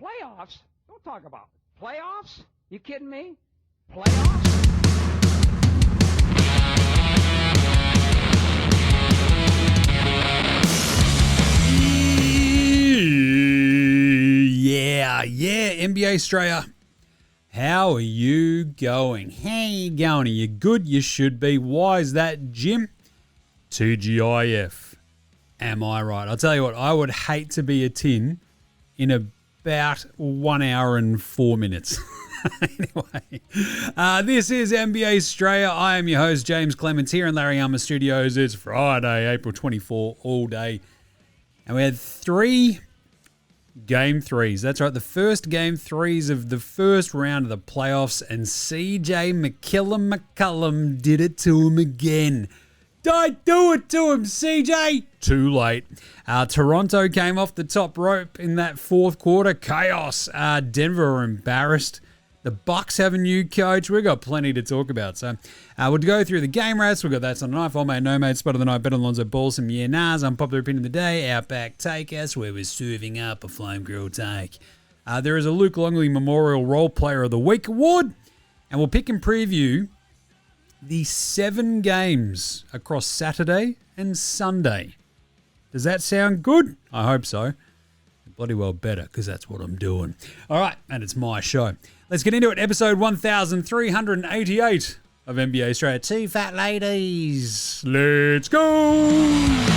Playoffs? Don't talk about playoffs. You kidding me? Playoffs? Yeah, NBA Straya. How are you going? How you going? Are you good? You should be. Why is that, Jim? TGIF. Am I right? I'll tell you what, I would hate to be a tin in about 1 hour and 4 minutes. Anyway, this is NBA Straya. I am your host, James Clements, here in Larry Armour Studios. It's Friday, April 24, all day. And we had 3 Game 3s. That's right, the first Game 3s of the first round of the playoffs, and CJ McCollum did it to him again. Don't do it to him, CJ. Too late. Toronto came off the top rope in that fourth quarter. Chaos. Denver were embarrassed. The Bucks have a new coach. We've got plenty to talk about. So we'll go through the game rats. We've got That's on the Knife, Old Mate, No Mate, Spud of the Night, Bet on Lonzo Ball, some Yeah Nahs, Unpopular Opinion of the Day, Outback Takehouse, where we're serving up a flame grilled take. There is a Luke Longley Memorial Role Player of the Week award. And we'll pick and preview the 7 games across Saturday and Sunday. Does that sound good? I hope so. Bloody well better, because that's what I'm doing. All right, and it's my show. Let's get into it. Episode 1388 of NBA Straya. 2 fat ladies. Let's go.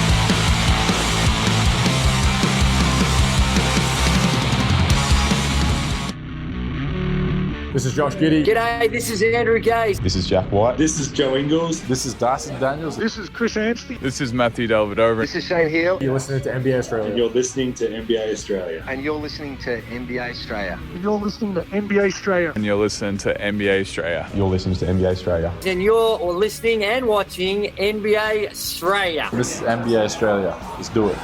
This is Josh Giddey. G'day, this is Andrew Gaze. This is Jack White. This is Joe Ingles. This is Dyson Daniels. This is Chris Anstey. This is Matthew Delvedova. This is Shane Hill. You're listening to NBA Australia. And you're listening to NBA Australia. And you're listening to NBA Straya. And you're listening to NBA Australia. And you're listening to NBA Straya. You're listening to NBA Australia. And you're listening and watching NBA Straya. This is NBA Australia. Let's do it.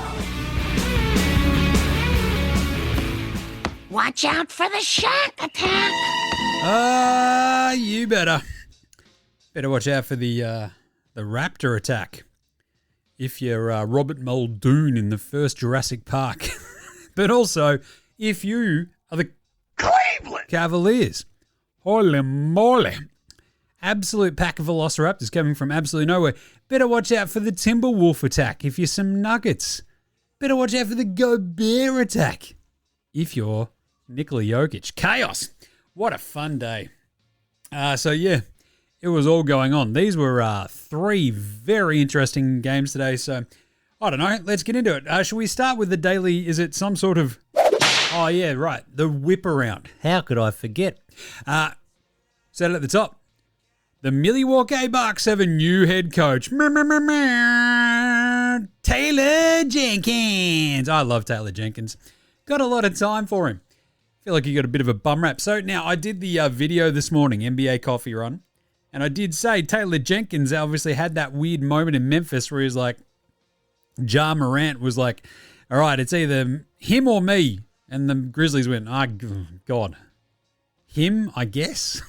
Watch out for the shark attack. You better watch out for the raptor attack. If you're Robert Muldoon in the first Jurassic Park. But also, if you are the Cleveland Cavaliers. Holy moly. Absolute pack of velociraptors coming from absolutely nowhere. Better watch out for the Timberwolf attack if you're some Nuggets. Better watch out for the Gobert attack if you're Nikola Jokic. Chaos. What a fun day. So yeah, it was all going on. These were 3 very interesting games today. So I don't know. Let's get into it. Should we start with the daily? Is it some sort of... Oh yeah, right. The whip around. How could I forget? Said it at the top. The Milwaukee Bucks have a new head coach. Taylor Jenkins. I love Taylor Jenkins. Got a lot of time for him. Feel like he got a bit of a bum rap. So now I did the video this morning, NBA Coffee Run, and I did say Taylor Jenkins obviously had that weird moment in Memphis where he's like, Ja Morant was like, all right, it's either him or me. And the Grizzlies went, oh, God, him, I guess.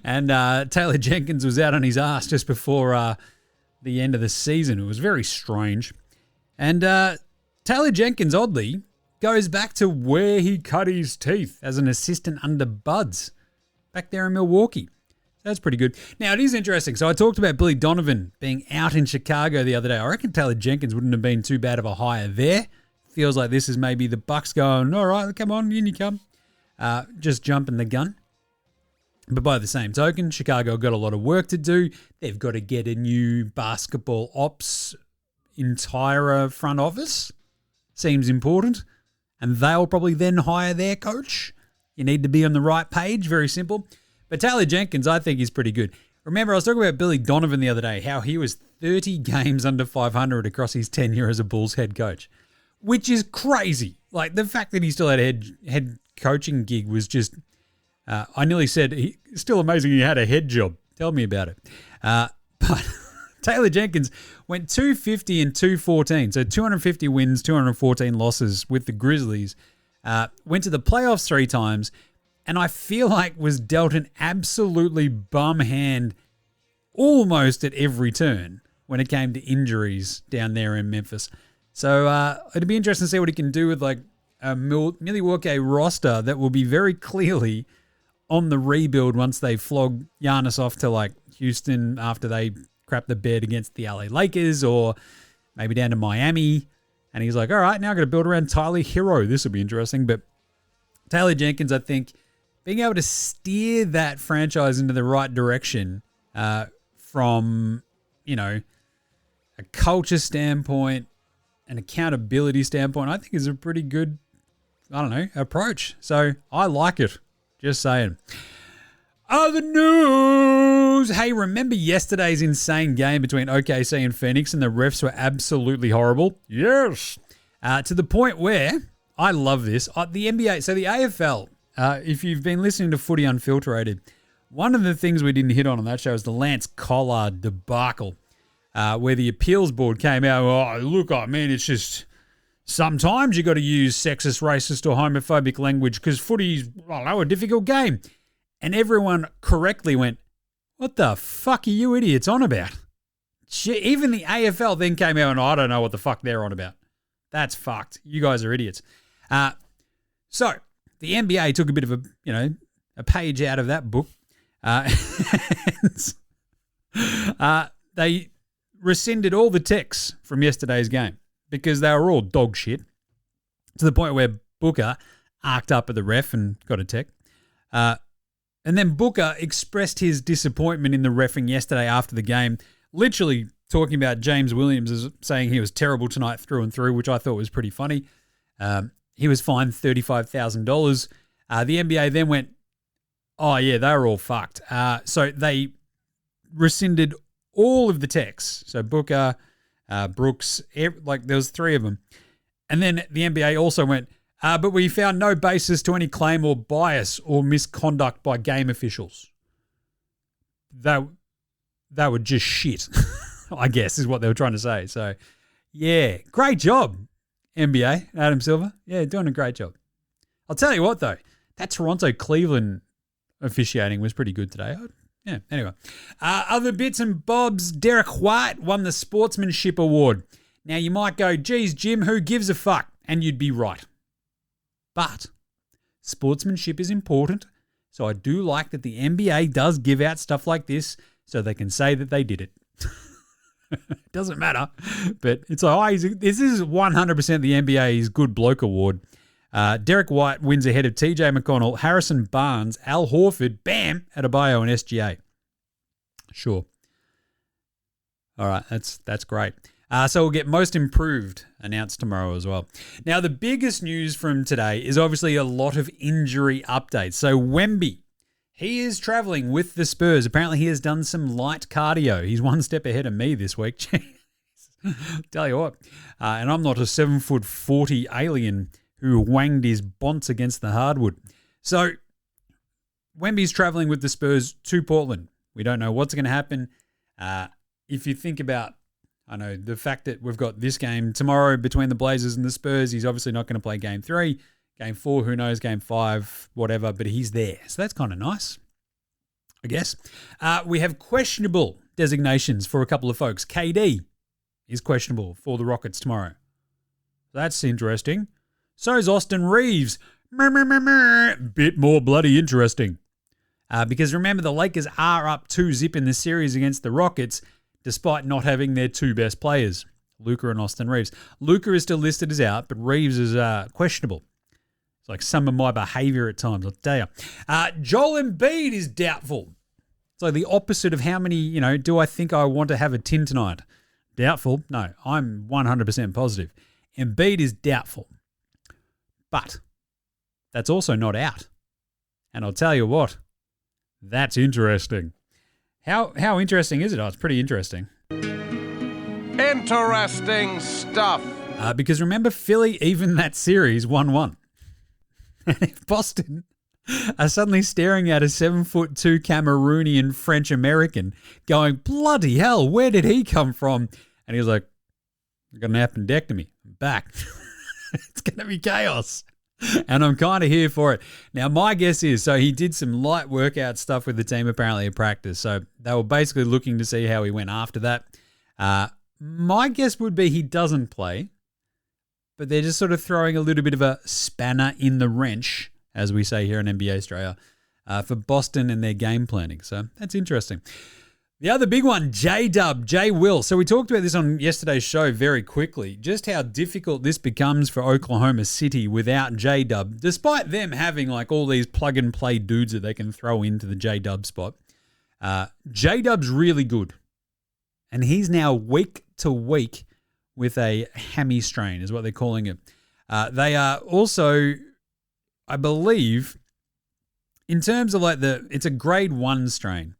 And Taylor Jenkins was out on his ass just before the end of the season. It was very strange. And Taylor Jenkins, oddly, goes back to where he cut his teeth as an assistant under Buds back there in Milwaukee. That's pretty good. Now, it is interesting. So I talked about Billy Donovan being out in Chicago the other day. I reckon Taylor Jenkins wouldn't have been too bad of a hire there. Feels like this is maybe the Bucks going, all right, come on, in you come. Just jumping the gun. But by the same token, Chicago got a lot of work to do. They've got to get a new basketball ops entire front office. Seems important. And they'll probably then hire their coach. You need to be on the right page. Very simple. But Taylor Jenkins, I think, is pretty good. Remember, I was talking about Billy Donovan the other day, how he was 30 games under 500 across his tenure as a Bulls head coach, which is crazy. Like, the fact that he still had a head coaching gig was just, I nearly said, still amazing he had a head job. Tell me about it. But Taylor Jenkins went 250 and 214, so 250 wins, 214 losses with the Grizzlies. Went to the playoffs 3 times, and I feel like was dealt an absolutely bum hand almost at every turn when it came to injuries down there in Memphis. So it'd be interesting to see what he can do with like a Milwaukee roster that will be very clearly on the rebuild once they flog Giannis off to like Houston after they crap the bed against the LA Lakers or maybe down to Miami. And he's like, all right, now I'm going to build around Tyler Hero. This will be interesting. But Taylor Jenkins, I think, being able to steer that franchise into the right direction from, a culture standpoint, an accountability standpoint, I think is a pretty good, approach. So I like it. Just saying. Other news. Hey, remember yesterday's insane game between OKC and Phoenix and the refs were absolutely horrible? Yes. To the point where, I love this, the NBA, so the AFL, if you've been listening to Footy Unfiltrated, one of the things we didn't hit on that show is the Lance Collard debacle, where the appeals board came out, it's just sometimes you got to use sexist, racist, or homophobic language because footy's, a difficult game. And everyone correctly went, what the fuck are you idiots on about? Even the AFL then came out and I don't know what the fuck they're on about. That's fucked. You guys are idiots. So the NBA took a bit of a page out of that book. They rescinded all the texts from yesterday's game because they were all dog shit to the point where Booker arced up at the ref and got a tech. And then Booker expressed his disappointment in the reffing yesterday after the game, literally talking about James Williams as saying he was terrible tonight through and through, which I thought was pretty funny. He was fined $35,000. The NBA then went, oh, yeah, they were all fucked. So they rescinded all of the texts. So Booker, Brooks, there was three of them. And then the NBA also went, but we found no basis to any claim or bias or misconduct by game officials. That were just shit, I guess, is what they were trying to say. So, yeah, great job, NBA, Adam Silver. Yeah, doing a great job. I'll tell you what, though, that Toronto-Cleveland officiating was pretty good today. Yeah, anyway. Other bits and bobs, Derek White won the Sportsmanship Award. Now, you might go, geez, Jim, who gives a fuck? And you'd be right. But sportsmanship is important, so I do like that the NBA does give out stuff like this so they can say that they did it. It doesn't matter, but it's like, this is 100% the NBA's Good Bloke Award. Derek White wins ahead of TJ McConnell, Harrison Barnes, Al Horford, Bam, Adebayo, and SGA. Sure. All right, that's great. So we'll get Most Improved announced tomorrow as well. Now, the biggest news from today is obviously a lot of injury updates. So Wemby, he is traveling with the Spurs. Apparently he has done some light cardio. He's one step ahead of me this week. Tell you what. And I'm not a 7'40" alien who wanged his bonts against the hardwood. So Wemby's traveling with the Spurs to Portland. We don't know what's going to happen. If you think about the fact that we've got this game tomorrow between the Blazers and the Spurs, he's obviously not going to play Game 3. Game 4, who knows, Game 5, whatever, but he's there. So that's kind of nice, I guess. We have questionable designations for a couple of folks. KD is questionable for the Rockets tomorrow. That's interesting. So is Austin Reeves. Bit more bloody interesting. Because remember, the Lakers are up 2-0 in the series against the Rockets, despite not having their two best players, Luka and Austin Reeves. Luka is still listed as out, but Reeves is questionable. It's like some of my behavior at times, I'll tell you. Joel Embiid is doubtful. It's like the opposite of how many, do I think I want to have a tin tonight? Doubtful? No, I'm 100% positive. Embiid is doubtful. But that's also not out. And I'll tell you what, that's interesting. How interesting is it? Oh, it's pretty interesting. Interesting stuff. Because remember, Philly even that series 1-1. And if Boston are suddenly staring at a 7'2" Cameroonian French-American going, bloody hell, where did he come from? And he was like, I got an appendectomy. I'm back. It's going to be chaos. And I'm kind of here for it. Now, my guess is, so he did some light workout stuff with the team apparently at practice. So they were basically looking to see how he went after that. My guess would be he doesn't play. but they're just sort of throwing a little bit of a spanner in the wrench, as we say here in NBA Straya, for Boston and their game planning. So that's interesting. The other big one, J-Dub, J-Will. So we talked about this on yesterday's show very quickly, just how difficult this becomes for Oklahoma City without J-Dub, despite them having like all these plug-and-play dudes that they can throw into the J-Dub spot. J-Dub's really good, and he's now week to week with a hammy strain, is what they're calling it. They are also, I believe, in terms of like it's a grade 1 strain.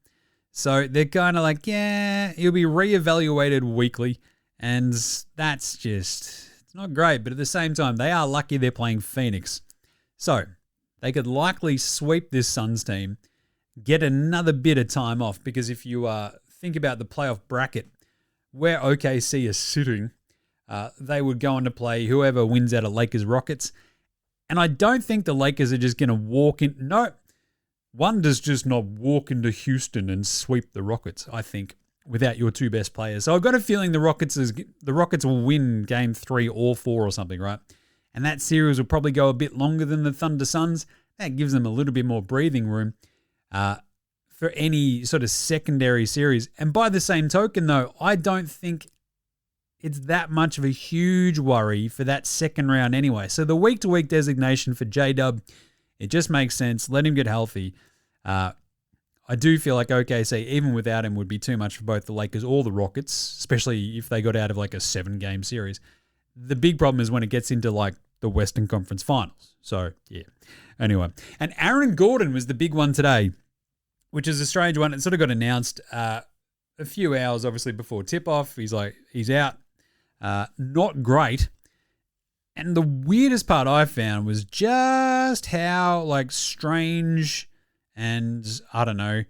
So they're kind of like, yeah, he'll be reevaluated weekly, and that's just, it's not great. But at the same time, they are lucky they're playing Phoenix. So they could likely sweep this Suns team, get another bit of time off, because if you think about the playoff bracket, where OKC is sitting, they would go on to play whoever wins out of Lakers-Rockets. And I don't think the Lakers are just going to walk in. No. One does just not walk into Houston and sweep the Rockets, I think, without your two best players. So I've got a feeling the Rockets will win game 3 or 4 or something, right? And that series will probably go a bit longer than the Thunder Suns. That gives them a little bit more breathing room for any sort of secondary series. And by the same token, though, I don't think it's that much of a huge worry for that second round anyway. So the week-to-week designation for J-Dub, it just makes sense. Let him get healthy. I do feel like OKC, even without him, would be too much for both the Lakers or the Rockets, especially if they got out of like a 7-game series. The big problem is when it gets into like the Western Conference Finals. So, yeah. Anyway. And Aaron Gordon was the big one today, which is a strange one. It sort of got announced a few hours, obviously, before tip-off. He's out. Not great. And the weirdest part I found was just how like strange and, I don't know,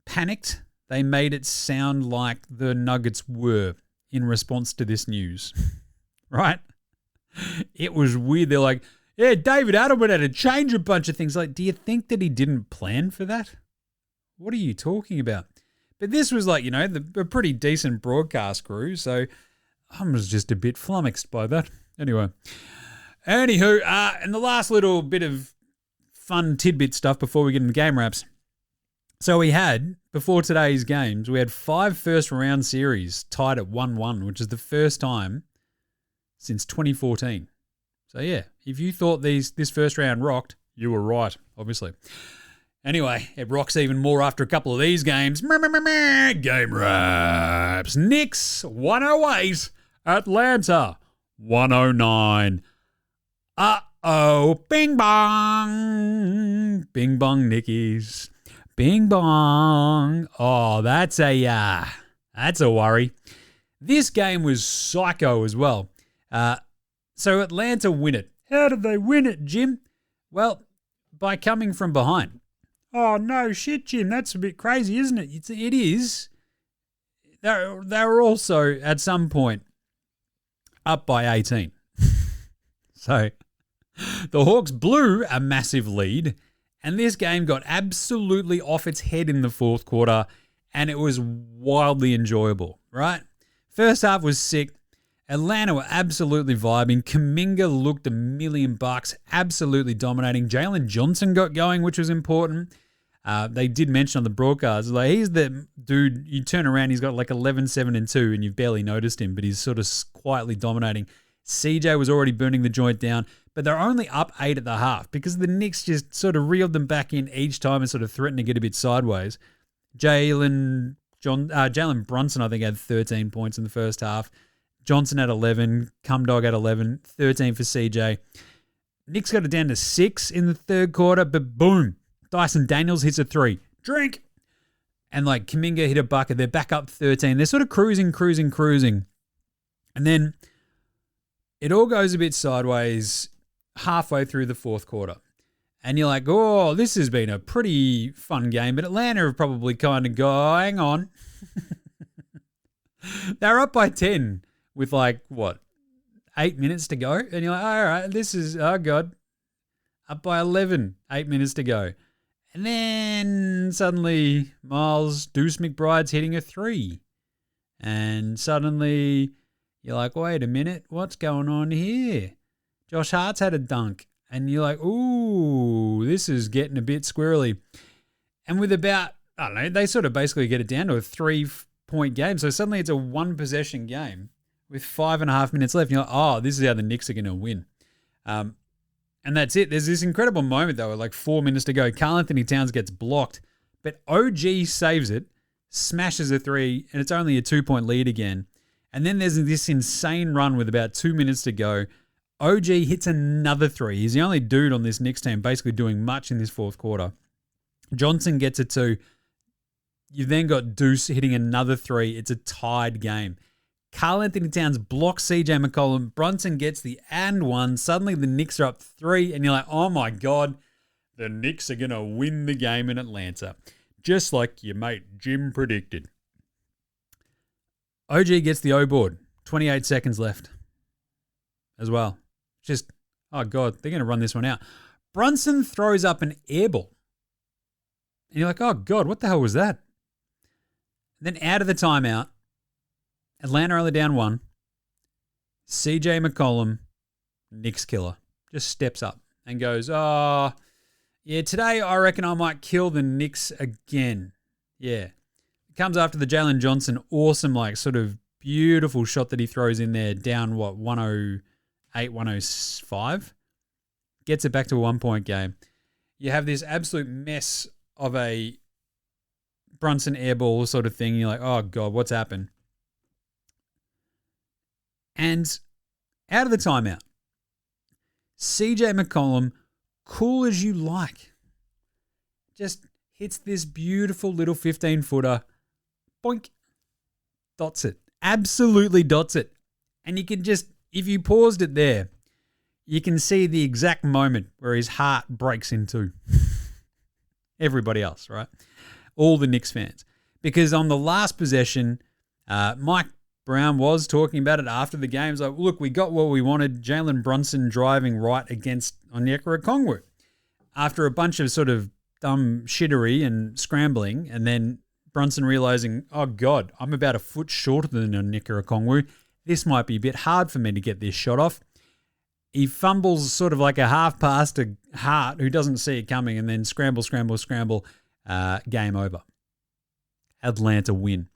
panicked they made it sound like the Nuggets were in response to this news. Right? It was weird. They're like, yeah, David Adelman had to change a bunch of things. Like, do you think that he didn't plan for that? What are you talking about? But this was like, a pretty decent broadcast crew, so I was just a bit flummoxed by that. Anyway. Anywho, and the last little bit of fun tidbit stuff before we get into game wraps. So we had, before today's games, we had 5 first-round series tied at 1-1, which is the first time since 2014. So, yeah, if you thought this first round rocked, you were right, obviously. Anyway, it rocks even more after a couple of these games. Game wraps. Knicks, 108. Atlanta, 109. Uh-oh. Bing bong. Bing bong, Nickies. Bing bong. Oh, that's a worry. This game was psycho as well. So Atlanta win it. How did they win it, Jim? Well, by coming from behind. Oh, no shit, Jim. That's a bit crazy, isn't it? It is. They were also, at some point, up by 18. So, the Hawks blew a massive lead, and this game got absolutely off its head in the fourth quarter, and it was wildly enjoyable, right? First half was sick. Atlanta were absolutely vibing. Kuminga looked $1,000,000, absolutely dominating. Jalen Johnson got going, which was important. They did mention on the broadcast, like, he's the dude, you turn around, he's got like 11, 7, and 2, and you've barely noticed him, but he's sort of quietly dominating. CJ was already burning the joint down, but they're only up 8 at the half because the Knicks just sort of reeled them back in each time and sort of threatened to get a bit sideways. Jalen Brunson, I think, had 13 points in the first half. Johnson had 11, Cumdog had 11, 13 for CJ. Knicks got it down to 6 in the third quarter, but boom, Dyson Daniels hits a 3. Drink! And like Kuminga hit a bucket. They're back up 13. They're sort of cruising. And then it all goes a bit sideways halfway through the fourth quarter. And you're like, oh, this has been a pretty fun game. But Atlanta have probably kind of go, hang on. They're up by 10 with 8 minutes to go. And you're like, all right, this is, oh God, up by 11, 8 minutes to go. And then suddenly Miles Deuce McBride's hitting a 3. And suddenly You're like, wait a minute, what's going on here? Josh Hart's had a dunk. And you're like, ooh, this is getting a bit squirrely. And with about, I don't know, they sort of basically get it down to a 3-point game. So suddenly it's a 1-possession game with 5.5 minutes left. And you're like, oh, this is how the Knicks are going to win. And that's it. There's this incredible moment, though, like 4 minutes to go. Karl Anthony Towns gets blocked, but OG saves it, smashes a 3, and it's only a 2-point lead again. And then there's this insane run with about 2 minutes to go. OG hits another 3. He's the only dude on this Knicks team basically doing much in this fourth quarter. Johnson gets a 2. You've then got Deuce hitting another 3. It's a tied game. Karl Anthony Towns blocks CJ McCollum. Brunson gets the and 1. Suddenly the Knicks are up 3, and you're like, oh my God, the Knicks are going to win the game in Atlanta. Just like your mate Jim predicted. OG gets the O board. 28 seconds left as well. Just, oh God, they're going to run this one out. Brunson throws up an air ball. And you're like, oh God, what the hell was that? Then out of the timeout, Atlanta only down 1. CJ McCollum, Knicks killer, just steps up and goes, oh, yeah, today I reckon I might kill the Knicks again. Yeah. It comes after the Jalen Johnson awesome, like sort of beautiful shot that he throws in there down, 108, 105. Gets it back to a 1-point game. You have this absolute mess of a Brunson airball sort of thing. You're like, oh God, what's happened? And out of the timeout, CJ McCollum, cool as you like, just hits this beautiful little 15-footer, boink, dots it, absolutely dots it. And you can just, if you paused it there, you can see the exact moment where his heart breaks in two. Everybody else, right? All the Knicks fans. Because on the last possession, Mike Brown was talking about it after the game. He's like, look, we got what we wanted. Jalen Brunson driving right against Onyeka Okongwu. After a bunch of sort of dumb shittery and scrambling, and then Brunson realizing, oh God, I'm about a foot shorter than Onyeka Okongwu. This might be a bit hard for me to get this shot off. He fumbles sort of like a half pass to Hart, who doesn't see it coming, and then scramble. Game over. Atlanta win.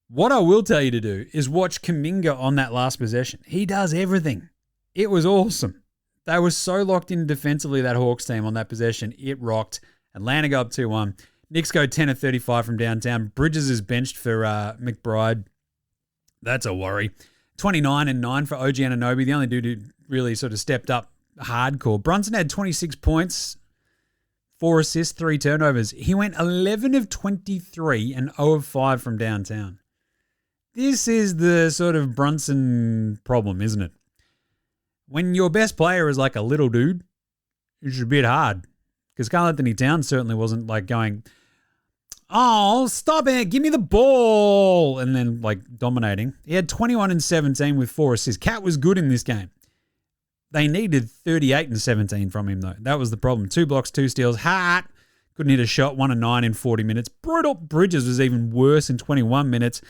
What I will tell you to do is watch Kuminga on that last possession. He does everything. It was awesome. They were so locked in defensively, that Hawks team, on that possession. It rocked. Atlanta go up 2-1. Knicks go 10 of 35 from downtown. Bridges is benched for McBride. That's a worry. 29 and 9 for OG Anunoby, the only dude who really sort of stepped up hardcore. Brunson had 26 points, 4 assists, 3 turnovers. He went 11 of 23 and 0 of 5 from downtown. This is the sort of Brunson problem, isn't it? When your best player is like a little dude, it's a bit hard. Because Karl Anthony Towns certainly wasn't like going, oh, stop it, give me the ball, and then like dominating. He had 21 and 17 with 4 assists. Cat was good in this game. They needed 38 and 17 from him, though. That was the problem. 2 blocks, 2 steals. Hart couldn't hit a shot, 1 of 9 in 40 minutes. Brutal. Bridges was even worse in 21 minutes.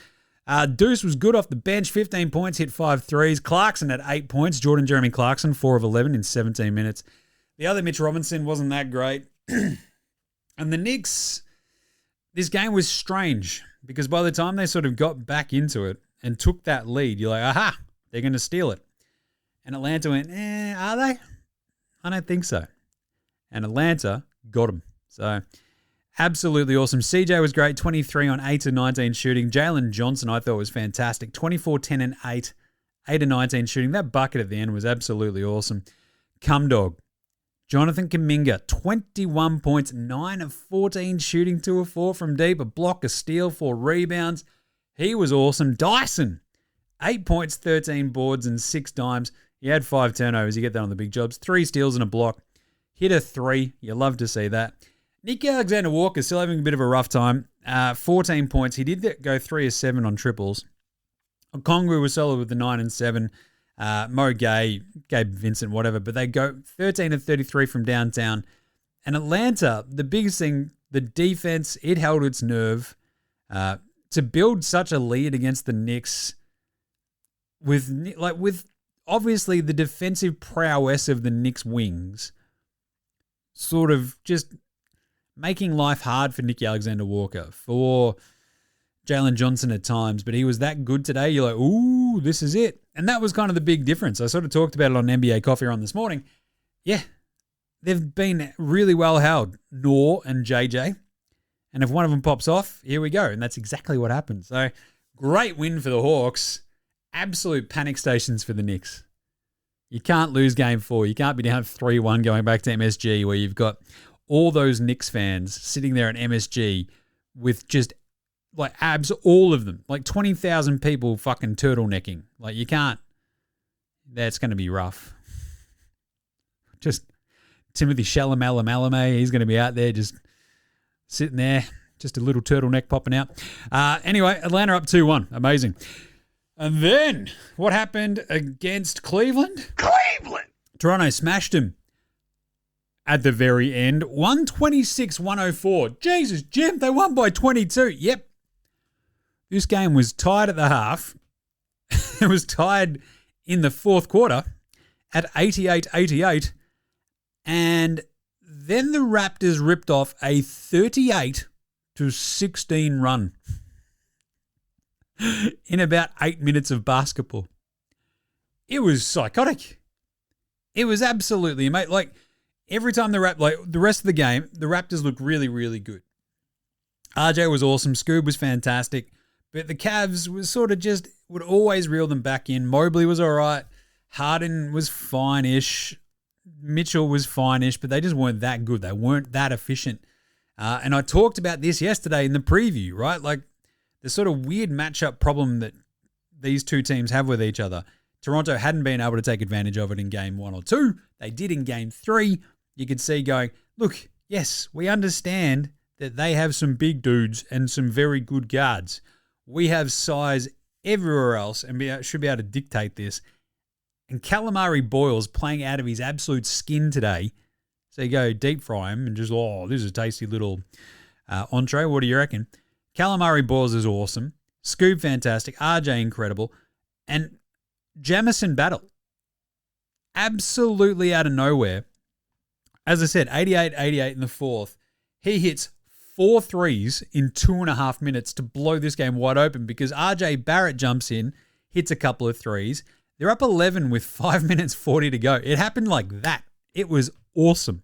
Deuce was good off the bench, 15 points, hit 5 threes. Clarkson had 8 points. Jordan Jeremy Clarkson, 4 of 11 in 17 minutes. The other Mitch Robinson wasn't that great. And the Knicks, this game was strange because by the time they sort of got back into it and took that lead, you're like, aha, they're going to steal it. And Atlanta went, are they? I don't think so. And Atlanta got them. So absolutely awesome. CJ was great, 23 on 8 of 19 shooting. Jalen Johnson, I thought, was fantastic. 24, 10 and 8, 8 of 19 shooting. That bucket at the end was absolutely awesome. Cumdog, Jonathan Kuminga, 21 points, 9 of 14 shooting, 2 of 4 from deep, a block, a steal, 4 rebounds. He was awesome. Dyson, 8 points, 13 boards, and 6 dimes. He had 5 turnovers. You get that on the big jobs. 3 steals and a block. Hit a 3. You love to see that. Nick Alexander-Walker still having a bit of a rough time. 14 points. He did go 3 of 7 on triples. Okongwu was solid with the 9 and 7. Mo Gay, Gabe Vincent, whatever. But they go 13 of 33 from downtown. And Atlanta, the biggest thing, the defense, it held its nerve. To build such a lead against the Knicks, with obviously the defensive prowess of the Knicks wings sort of just making life hard for Nick Alexander-Walker, for Jalen Johnson at times, but he was that good today. You're like, ooh, this is it. And that was kind of the big difference. I sort of talked about it on NBA Coffee Run this morning. Yeah, they've been really well held, Noor and JJ. And if one of them pops off, here we go. And that's exactly what happened. So great win for the Hawks. Absolute panic stations for the Knicks. You can't lose game 4. You can't be down 3-1 going back to MSG where you've got all those Knicks fans sitting there at MSG with just like all of them, like 20,000 people fucking turtlenecking. Like you can't, that's going to be rough. Just Timothy Chalamet, he's going to be out there just sitting there, just a little turtleneck popping out. Anyway, Atlanta up 2-1. Amazing. And then what happened against Cleveland? Toronto smashed him at the very end. 126-104. Jesus, Jim, they won by 22. Yep. This game was tied at the half. It was tied in the fourth quarter at 88-88. And then the Raptors ripped off a 38-16 run in about 8 minutes of basketball. It was psychotic. It was absolutely amazing. Like, every time the rest of the game, the Raptors looked really, really good. RJ was awesome. Scoob was fantastic. But the Cavs was sort of just would always reel them back in. Mobley was all right. Harden was fine-ish. Mitchell was fine-ish, but they just weren't that good. They weren't that efficient. And I talked about this yesterday in the preview, right? Like the sort of weird matchup problem that these two teams have with each other. Toronto hadn't been able to take advantage of it in game 1 or 2. They did in game 3. You could see going, look, yes, we understand that they have some big dudes and some very good guards. We have size everywhere else and should be able to dictate this. And Calamari Boyle's playing out of his absolute skin today. So you go deep fry him and just, this is a tasty little entree. What do you reckon? Calamari Boyles is awesome. Scoob, fantastic. RJ, incredible. And Jamison Battle, absolutely out of nowhere. As I said, 88-88 in the fourth. He hits 4 threes in 2.5 minutes to blow this game wide open because RJ Barrett jumps in, hits a couple of threes. They're up 11 with 5 minutes 40 to go. It happened like that. It was awesome.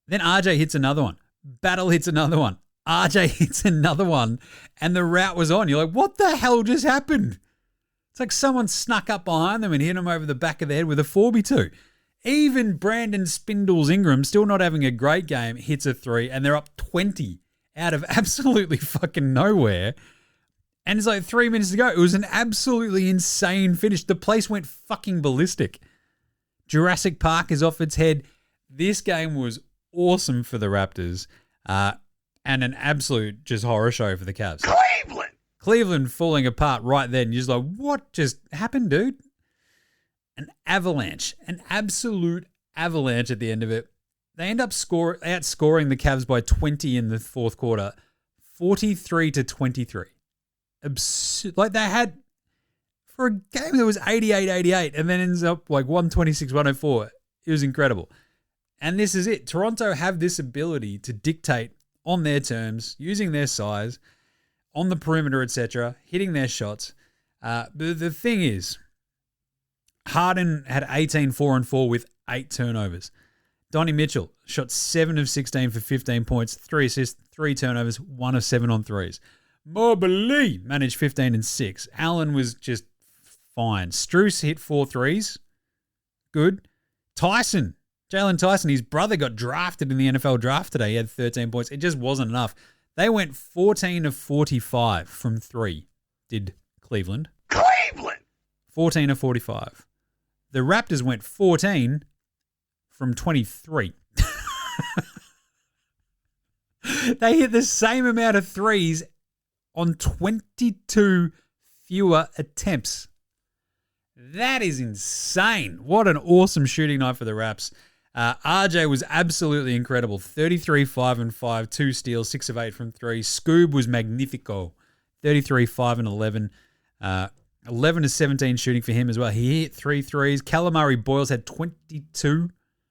Then RJ hits another one. Battle hits another one. RJ hits another one. And the route was on. You're like, what the hell just happened? It's like someone snuck up behind them and hit them over the back of the head with a 4x2. Even Brandon Spindles Ingram, still not having a great game, hits a 3, and they're up 20 out of absolutely fucking nowhere. And it's like 3 minutes to go. It was an absolutely insane finish. The place went fucking ballistic. Jurassic Park is off its head. This game was awesome for the Raptors and an absolute just horror show for the Cavs. Cleveland falling apart right then. You're just like, what just happened, dude? An avalanche, an absolute avalanche at the end of it. They end up outscoring the Cavs by 20 in the fourth quarter, 43-23. Absurd. Like they had, for a game that was 88-88 and then ends up like 126-104. It was incredible. And this is it. Toronto have this ability to dictate on their terms, using their size, on the perimeter, etc., hitting their shots. But the thing is, Harden had 18 4-4 with 8 turnovers. Donnie Mitchell shot 7 of 16 for 15 points, 3 assists, 3 turnovers, 1 of 7 on threes. Mobley managed 15 and 6. Allen was just fine. Strus hit 4 threes. Good. Jalen Tyson, his brother got drafted in the NFL draft today. He had 13 points. It just wasn't enough. They went 14 of 45 from 3, did Cleveland. 14 of 45. The Raptors went 14 from 23. They hit the same amount of threes on 22 fewer attempts. That is insane. What an awesome shooting night for the Raps. RJ was absolutely incredible. 33, 5 and 5, 2 steals, 6 of 8 from 3. Scoob was magnifico. 33, 5 and 11. 11 to 17 shooting for him as well. He hit 3 threes. Calamari Boyles had 22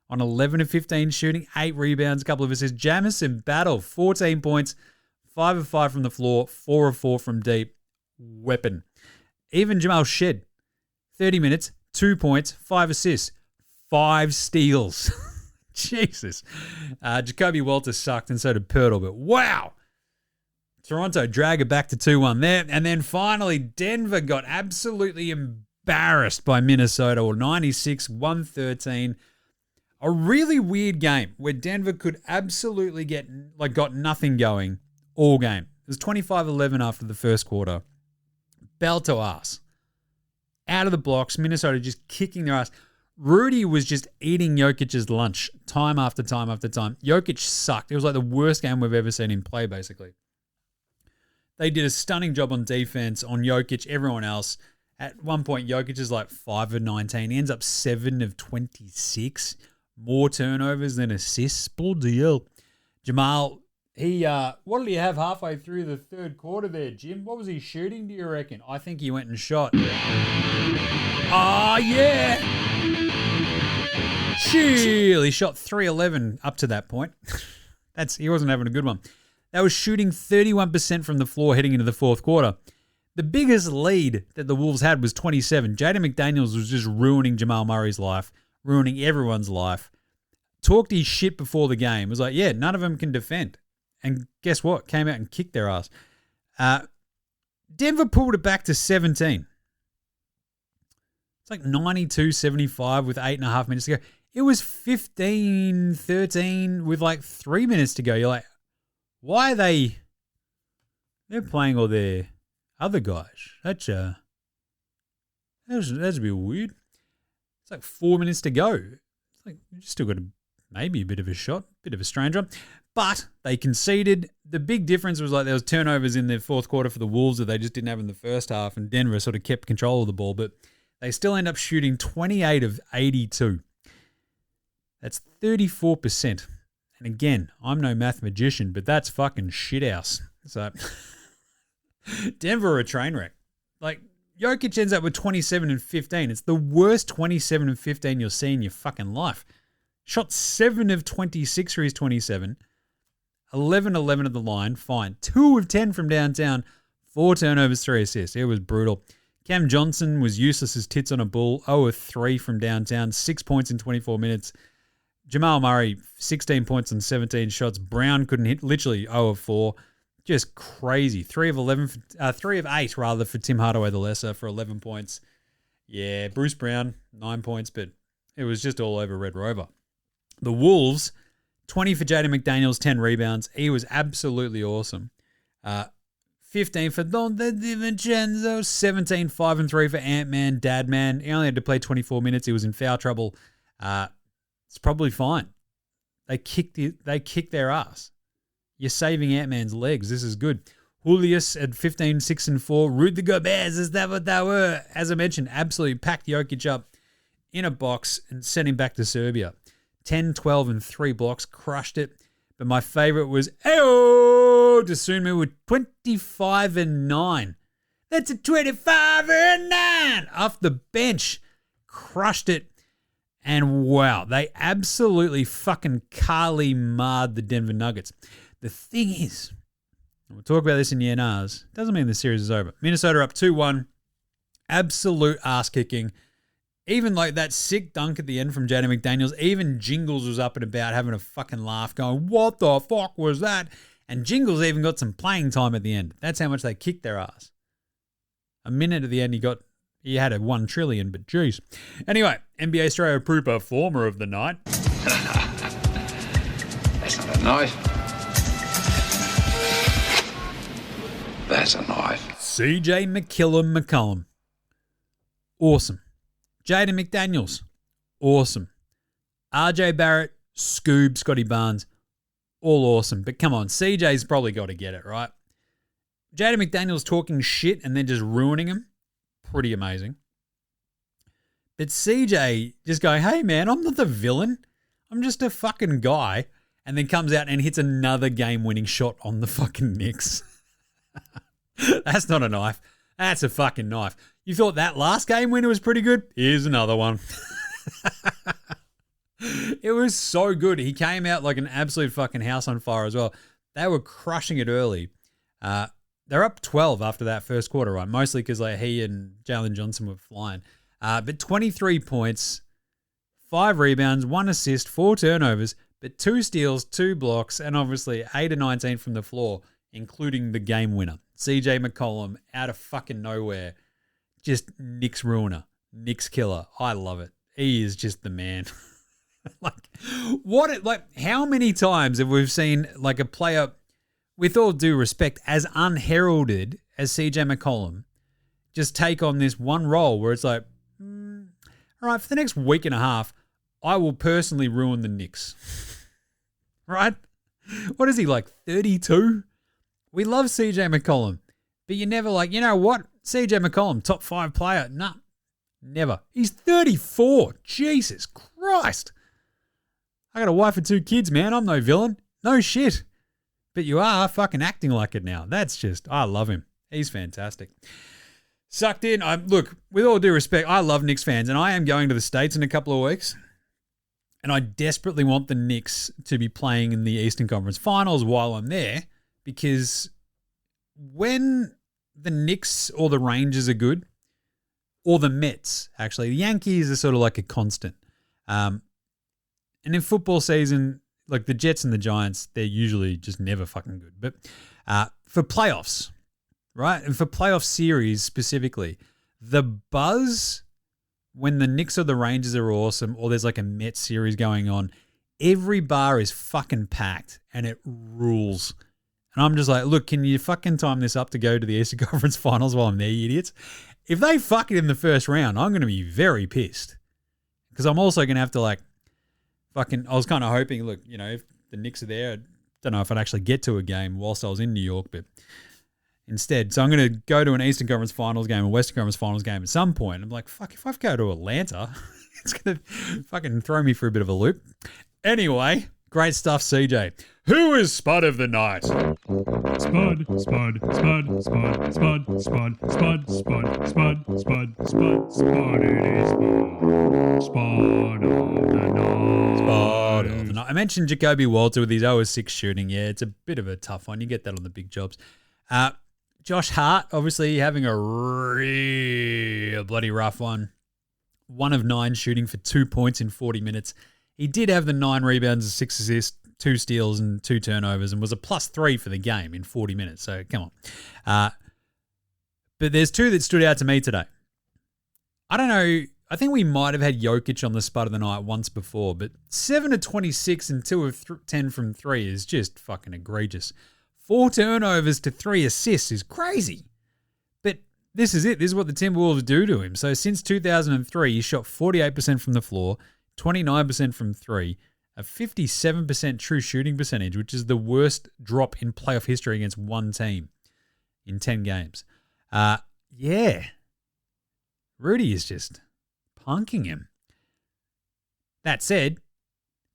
on 11 to 15 shooting, 8 rebounds, a couple of assists. Jamison Battle, 14 points, 5 of 5 from the floor, 4 of 4 from deep. Weapon. Even Jamal Shed, 30 minutes, 2 points, 5 assists, 5 steals. Jesus. Jacoby Walters sucked and so did Pirtle, but wow. Toronto drag it back to 2-1 there. And then finally, Denver got absolutely embarrassed by Minnesota, or 96-113. A really weird game where Denver could absolutely got nothing going all game. It was 25-11 after the first quarter. Bell to ass. Out of the blocks, Minnesota just kicking their ass. Rudy was just eating Jokic's lunch time after time after time. Jokic sucked. It was like the worst game we've ever seen him play, basically. They did a stunning job on defense, on Jokic, everyone else. At one point, Jokic is like 5 of 19. He ends up 7 of 26. More turnovers than assists. Bloody hell. Jamal, what did he have halfway through the third quarter there, Jim? What was he shooting, do you reckon? I think he went and shot. Oh, yeah. Chill. He shot 3-11 up to that point. He wasn't having a good one. They were shooting 31% from the floor heading into the fourth quarter. The biggest lead that the Wolves had was 27. Jaden McDaniels was just ruining Jamal Murray's life, ruining everyone's life. Talked his shit before the game. Was like, yeah, none of them can defend. And guess what? Came out and kicked their ass. Denver pulled it back to 17. It's like 92-75 with 8.5 minutes to go. It was 15-13 with like 3 minutes to go. You're like, why are they're playing all their other guys? That's a bit weird. It's like 4 minutes to go. It's like you still got maybe a bit of a shot, bit of a strange one. But they conceded. The big difference was like there was turnovers in the fourth quarter for the Wolves that they just didn't have in the first half, and Denver sort of kept control of the ball, but they still end up shooting 28 of 82. That's 34%. And again, I'm no math magician, but that's fucking shithouse. So, Denver are a train wreck. Like, Jokic ends up with 27 and 15. It's the worst 27 and 15 you'll see in your fucking life. Shot 7 of 26 for his 27. 11-11 at the line, fine. 2 of 10 from downtown. 4 turnovers, 3 assists. It was brutal. Cam Johnson was useless as tits on a bull. 0 of 3 from downtown. 6 points in 24 minutes. Jamal Murray, 16 points on 17 shots. Brown couldn't hit, literally 0 of 4. Just crazy. 3 of 8 rather for Tim Hardaway the Lesser for 11 points. Yeah, Bruce Brown, 9 points, but it was just all over Red Rover. The Wolves, 20 for Jaden McDaniels, 10 rebounds. He was absolutely awesome. 15 for Donte DiVincenzo, 17, 5 and 3 for Ant-Man, Dadman. He only had to play 24 minutes. He was in foul trouble. It's probably fine. They kicked their ass. You're saving Ant-Man's legs. This is good. Julius at 15, 6 and 4. Rudy Gobert, is that what they were? As I mentioned, absolutely packed Jokic up in a box and sent him back to Serbia. 10, 12 and 3 blocks. Crushed it. But my favorite was Dosunmu with 25 and 9. That's a 25 and 9 off the bench. Crushed it. And wow, they absolutely fucking Carly marred the Denver Nuggets. The thing is, we'll talk about this in the NRs, doesn't mean the series is over. Minnesota up 2-1, absolute ass kicking. Even like that sick dunk at the end from Jaden McDaniels, even Jingles was up and about having a fucking laugh going, what the fuck was that? And Jingles even got some playing time at the end. That's how much they kicked their ass. A minute at the end, he had a 1 trillion, but geez. Anyway, NBA Straya Pro Performer of the Night. That's not a knife. That's a knife. CJ McCollum. Awesome. Jaden McDaniels. Awesome. RJ Barrett, Scoob, Scotty Barnes. All awesome. But come on, CJ's probably got to get it, right? Jaden McDaniels talking shit and then just ruining him. Pretty amazing. But CJ just going, hey man, I'm not the villain. I'm just a fucking guy. And then comes out and hits another game-winning shot on the fucking Knicks. That's not a knife. That's a fucking knife. You thought that last game winner was pretty good? Here's another one. It was so good. He came out like an absolute fucking house on fire as well. They were crushing it early. They're up 12 after that first quarter, right? Mostly because like he and Jalen Johnson were flying. But 23 points, 5 rebounds, 1 assist, 4 turnovers, but 2 steals, 2 blocks, and obviously 8 of 19 from the floor, including the game winner. CJ McCollum out of fucking nowhere. Just Knicks ruiner, Knicks killer. I love it. He is just the man. How many times have we seen like a player, with all due respect, as unheralded as CJ McCollum, just take on this one role where it's like, all right, for the next week and a half, I will personally ruin the Knicks. Right? What is he, like 32? We love CJ McCollum, but you're never like, you know what? CJ McCollum, top 5 player. Nah, never. He's 34. Jesus Christ. I got a wife and 2 kids, man. I'm no villain. No shit. But you are fucking acting like it now. That's just, I love him. He's fantastic. Sucked in. Look, with all due respect, I love Knicks fans, and I am going to the States in a couple of weeks. And I desperately want the Knicks to be playing in the Eastern Conference Finals while I'm there, because when the Knicks or the Rangers are good, or the Mets, actually, the Yankees are sort of like a constant. And in football season, like the Jets and the Giants, they're usually just never fucking good. But for playoffs, right? And for playoff series specifically, the buzz when the Knicks or the Rangers are awesome, or there's like a Mets series going on, every bar is fucking packed and it rules. And I'm just like, look, can you fucking time this up to go to the Eastern Conference Finals while I'm there, you idiots? If they fuck it in the first round, I'm going to be very pissed. Because I'm also going to have to like, I was kind of hoping, look, you know, if the Knicks are there, I don't know if I'd actually get to a game whilst I was in New York, but instead. So I'm going to go to an Eastern Conference Finals game, a Western Conference Finals game at some point. I'm like, fuck, if I go to Atlanta, it's going to fucking throw me for a bit of a loop. Anyway, great stuff, CJ. Who is Spud of the Night? Spud, Spud, Spud, Spud, Spud, Spud, Spud, Spud, Spud, Spud, Spud, Spud, it is Spud of the Night. Spud of the Night. I mentioned Jacoby Walter with his 0-6 shooting. Yeah, it's a bit of a tough one. You get that on the big jobs. Josh Hart, obviously having a real bloody rough one. 1 of 9 shooting for 2 points in 40 minutes. He did have the 9 rebounds and 6 assists, 2 steals and 2 turnovers, and was a +3 for the game in 40 minutes. So come on. But there's 2 that stood out to me today. I don't know. I think we might have had Jokic on the Spud of the Night once before, but 7 of 26 and 2 of 10 from 3 is just fucking egregious. 4 turnovers to 3 assists is crazy. But this is it. This is what the Timberwolves do to him. So since 2003, he shot 48% from the floor, 29% from 3, a 57% true shooting percentage, which is the worst drop in playoff history against one team in 10 games. Yeah. Rudy is just punking him. That said,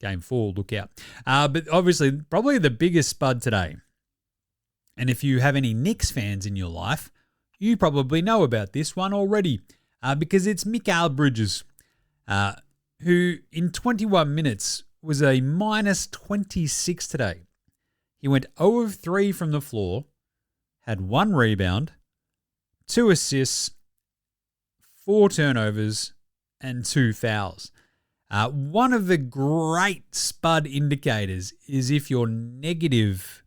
game 4, look out. But obviously, probably the biggest Spud today. And if you have any Knicks fans in your life, you probably know about this one already, because it's Mikal Bridges, who in 21 minutes was a -26 today. He went 0 of 3 from the floor, had 1 rebound, 2 assists, 4 turnovers, and 2 fouls. One of the great Spud indicators is if your negative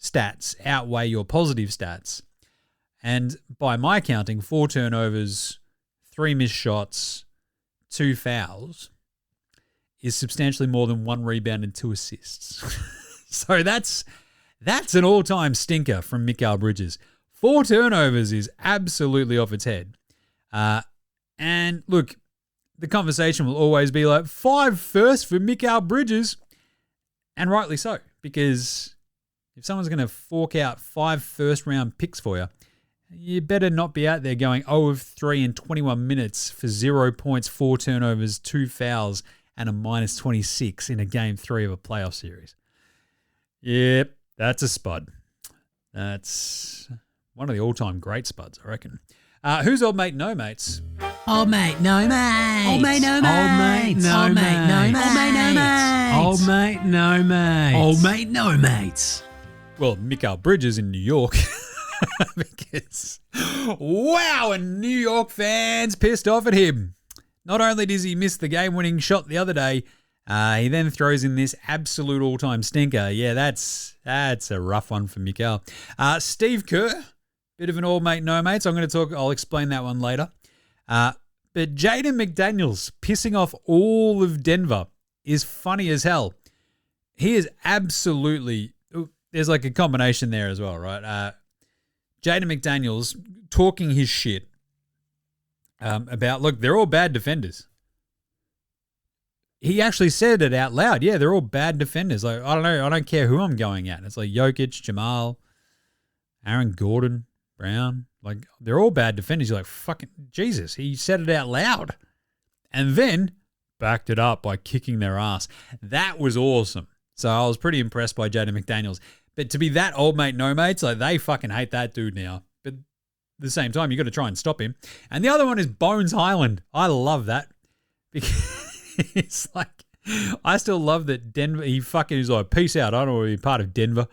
stats outweigh your positive stats. And by my counting, 4 turnovers, 3 missed shots, 2 fouls is substantially more than 1 rebound and 2 assists. So that's an all-time stinker from Mikal Bridges. 4 turnovers is absolutely off its head. And look, the conversation will always be like, 5 first for Mikal Bridges. And rightly so, because if someone's going to fork out 5 first-round picks for you, you better not be out there going 0 of 3 in 21 minutes for 0 points, 4 turnovers, 2 fouls, and a -26 in a game 3 of a playoff series. Yep, that's a Spud. That's one of the all-time great Spuds, I reckon. Who's old mate, no mates? Old mate, no mates. Old mate, no mates. Old mate, no Old mate, no mates. Old mate, no mates. Old mate, no mates. Well, Mikael Bridges in New York. Because, wow, and New York fans pissed off at him. Not only does he miss the game-winning shot the other day, he then throws in this absolute all-time stinker. Yeah, that's a rough one for Mikael. Steve Kerr, bit of an old mate, no mates. I'll explain that one later. But Jaden McDaniels pissing off all of Denver is funny as hell. He is absolutely, there's like a combination there as well, right? Jaden McDaniels talking his shit about, look, they're all bad defenders. He actually said it out loud. Yeah, they're all bad defenders. Like, I don't know. I don't care who I'm going at. It's like Jokic, Jamal, Aaron Gordon, Brown. Like, they're all bad defenders. You're like, fucking Jesus. He said it out loud. And then backed it up by kicking their ass. That was awesome. So I was pretty impressed by Jaden McDaniels. But to be that old mate, no mates, like they fucking hate that dude now. But at the same time, you got to try and stop him. And the other one is Bones Highland. I love that. Because it's like, I still love that Denver, he fucking is like, peace out. I don't want to be part of Denver.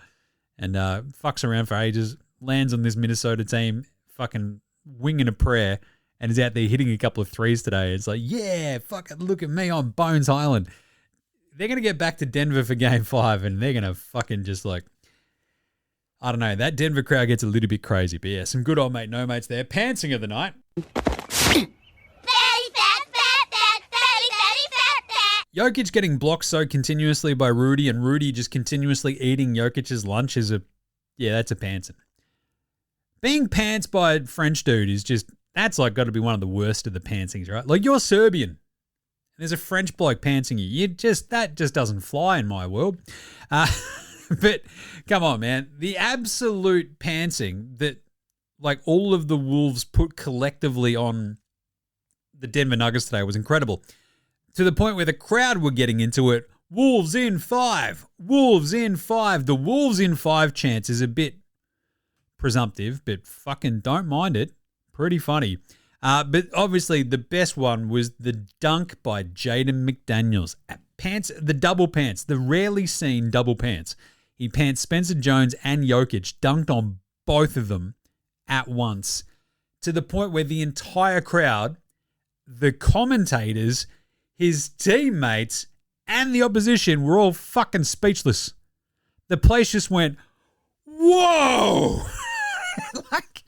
And fucks around for ages. Lands on this Minnesota team, fucking winging a prayer. And is out there hitting a couple of threes today. It's like, yeah, fucking look at me on Bones Highland. They're going to get back to Denver for Game 5. And they're going to fucking just like, I don't know. That Denver crowd gets a little bit crazy. But yeah, some good old mate, no mates there. Pantsing of the night. Jokic getting blocked so continuously by Rudy and Rudy just continuously eating Jokic's lunch is that's a pantsing. Being pants by a French dude is just, that's like got to be one of the worst of the pantsings, right? Like you're Serbian. And there's a French bloke pantsing you. That just doesn't fly in my world. But come on, man. The absolute pantsing that like all of the Wolves put collectively on the Denver Nuggets today was incredible. To the point where the crowd were getting into it. Wolves in 5. Wolves in 5. The Wolves in 5 chance is a bit presumptive, but fucking don't mind it. Pretty funny. But obviously the best one was the dunk by Jaden McDaniels. The double pants. The rarely seen double pants. He pants Spencer Jones and Jokic, dunked on both of them at once, to the point where the entire crowd, the commentators, his teammates, and the opposition were all fucking speechless. The place just went, whoa! Like,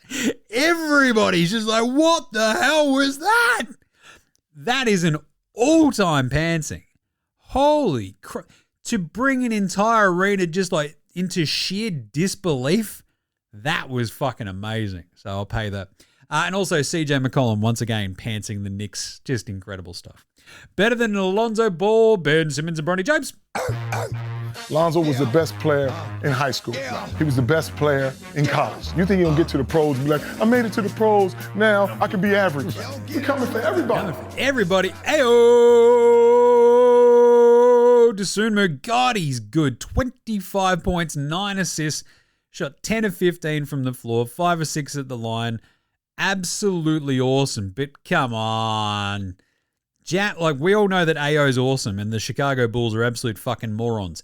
everybody's just like, what the hell was that? That is an all-time pantsing. Holy crap. To bring an entire arena just like into sheer disbelief, that was fucking amazing. So I'll pay that. And also CJ McCollum once again pantsing the Knicks. Just incredible stuff. Better than Lonzo Ball, Ben Simmons, and Bronny James. Lonzo was the best player in high school. He was the best player in college. You think he'll get to the pros and be like, I made it to the pros, now I can be average. We're coming for everybody. Everybody. Ayo! Dosunmu, God, he's good. 25 points, 9 assists, shot 10 of 15 from the floor, 5 or 6 at the line. Absolutely awesome, but come on. Like, we all know that AO's awesome and the Chicago Bulls are absolute fucking morons.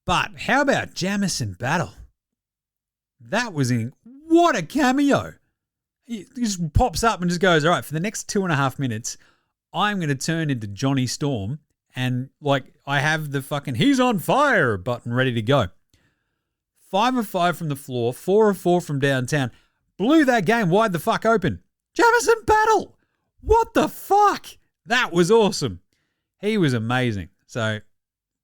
But how about Jamison Battle? That was what a cameo. He just pops up and just goes, all right, for the next 2.5 minutes, I'm going to turn into Johnny Storm and, like, I have the fucking he's on fire button ready to go. 5 of 5 from the floor, 4 of 4 from downtown. Blew that game wide the fuck open. Jamison Battle! What the fuck? That was awesome. He was amazing. So,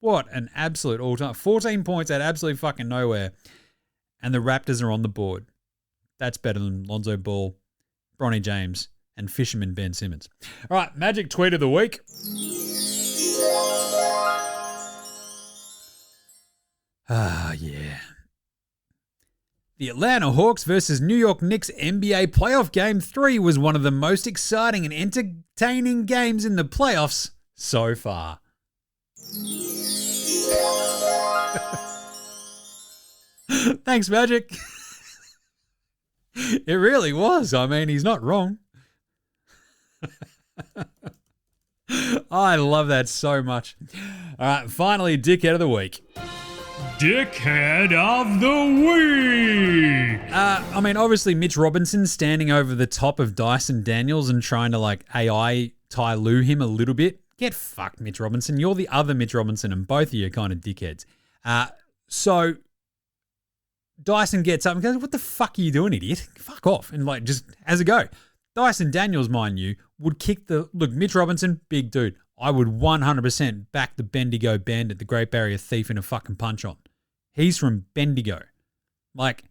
what an absolute all-time. 14 points out absolutely fucking nowhere. And the Raptors are on the board. That's better than Lonzo Ball, Bronny James, and Fisherman Ben Simmons. All right, Magic Tweet of the Week. Yeah. The Atlanta Hawks versus New York Knicks NBA playoff game 3 was one of the most exciting and entertaining games in the playoffs so far. Thanks, Magic. It really was. I mean, he's not wrong. I love that so much. All right, finally, dickhead of the week. Dickhead of the week. I mean, obviously, Mitch Robinson standing over the top of Dyson Daniels and trying to like AI Ty Lue him a little bit. Get fucked, Mitch Robinson. You're the other Mitch Robinson, and both of you are kind of dickheads. So Dyson gets up and goes, "What the fuck are you doing, idiot? Fuck off!" And like just has a go. Dyson Daniels, mind you, would kick the... Look, Mitch Robinson, big dude. I would 100% back the Bendigo Bandit, the Great Barrier Thief, in a fucking punch-on. He's from Bendigo. Like,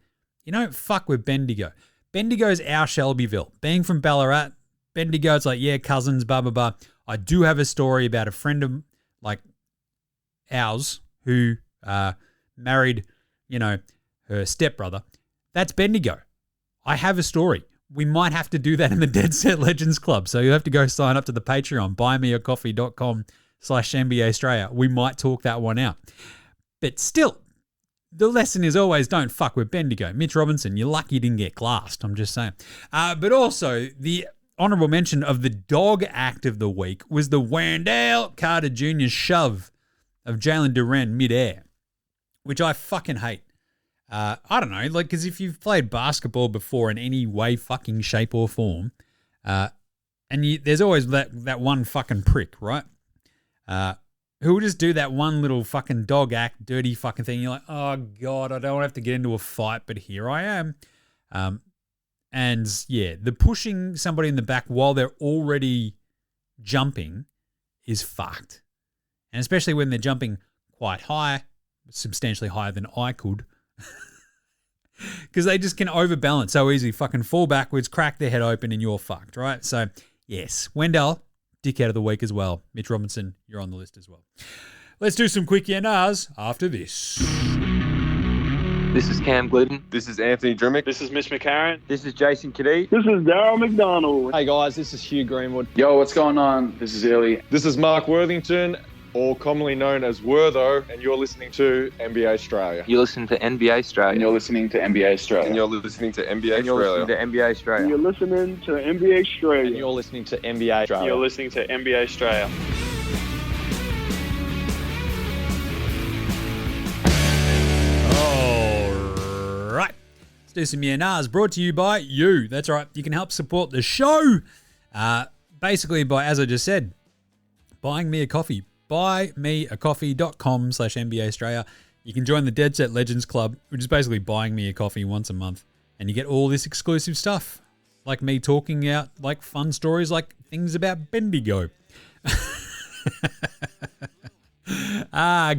you don't fuck with Bendigo. Bendigo's our Shelbyville. Being from Ballarat, Bendigo, it's like, yeah, cousins, blah, blah, blah. I do have a story about a friend of, like, ours who married, you know, her stepbrother. That's Bendigo. I have a story. We might have to do that in the Dead Set Legends Club. So you have to go sign up to the Patreon, buymeacoffee.com/NBA Straya. We might talk that one out. But still, the lesson is always don't fuck with Bendigo. Mitch Robinson, you're lucky you didn't get glassed. I'm just saying. But also, the honourable mention of the dog act of the week was the Wendell Carter Jr. shove of Jalen Duren midair, which I fucking hate. I don't know, like, because if you've played basketball before in any way, fucking shape or form, and there's always that one fucking prick, right? Who will just do that one little fucking dog act, dirty fucking thing. You're like, oh God, I don't have to get into a fight, but here I am. And yeah, the pushing somebody in the back while they're already jumping is fucked. And especially when they're jumping quite high, substantially higher than I could. Because they just can overbalance so easy. Fucking fall backwards, crack their head open, and you're fucked, right? So, yes, Wendell, dickhead of the week as well. Mitch Robinson, you're on the list as well. Let's do some quick yeah-nahs after this. This is Cam Glidden. This is Anthony Drimmick. This is Mitch McCarron. This is Jason Kadee. This is Darryl McDonald. Hey guys, this is Hugh Greenwood. Yo, what's going on? This is Illy. This is Mark Worthington, or commonly known as Wortho, and you're listening to NBA Straya. You're listening to NBA Straya. And you're listening to NBA Straya. And you're listening to NBA and you're Straya. listening to NBA Straya. And you're listening to NBA Straya. And you're listening to NBA Straya. You're listening to NBA Straya. All right. Let's do some yeah-nahs brought to you by you. That's right. You can help support the show. Basically by, as I just said, buying me a coffee. Buymeacoffee.com/NBA Straya. You can join the Dead Set Legends Club, which is basically buying me a coffee once a month. And you get all this exclusive stuff. Like me talking out like fun stories like things about Bendigo.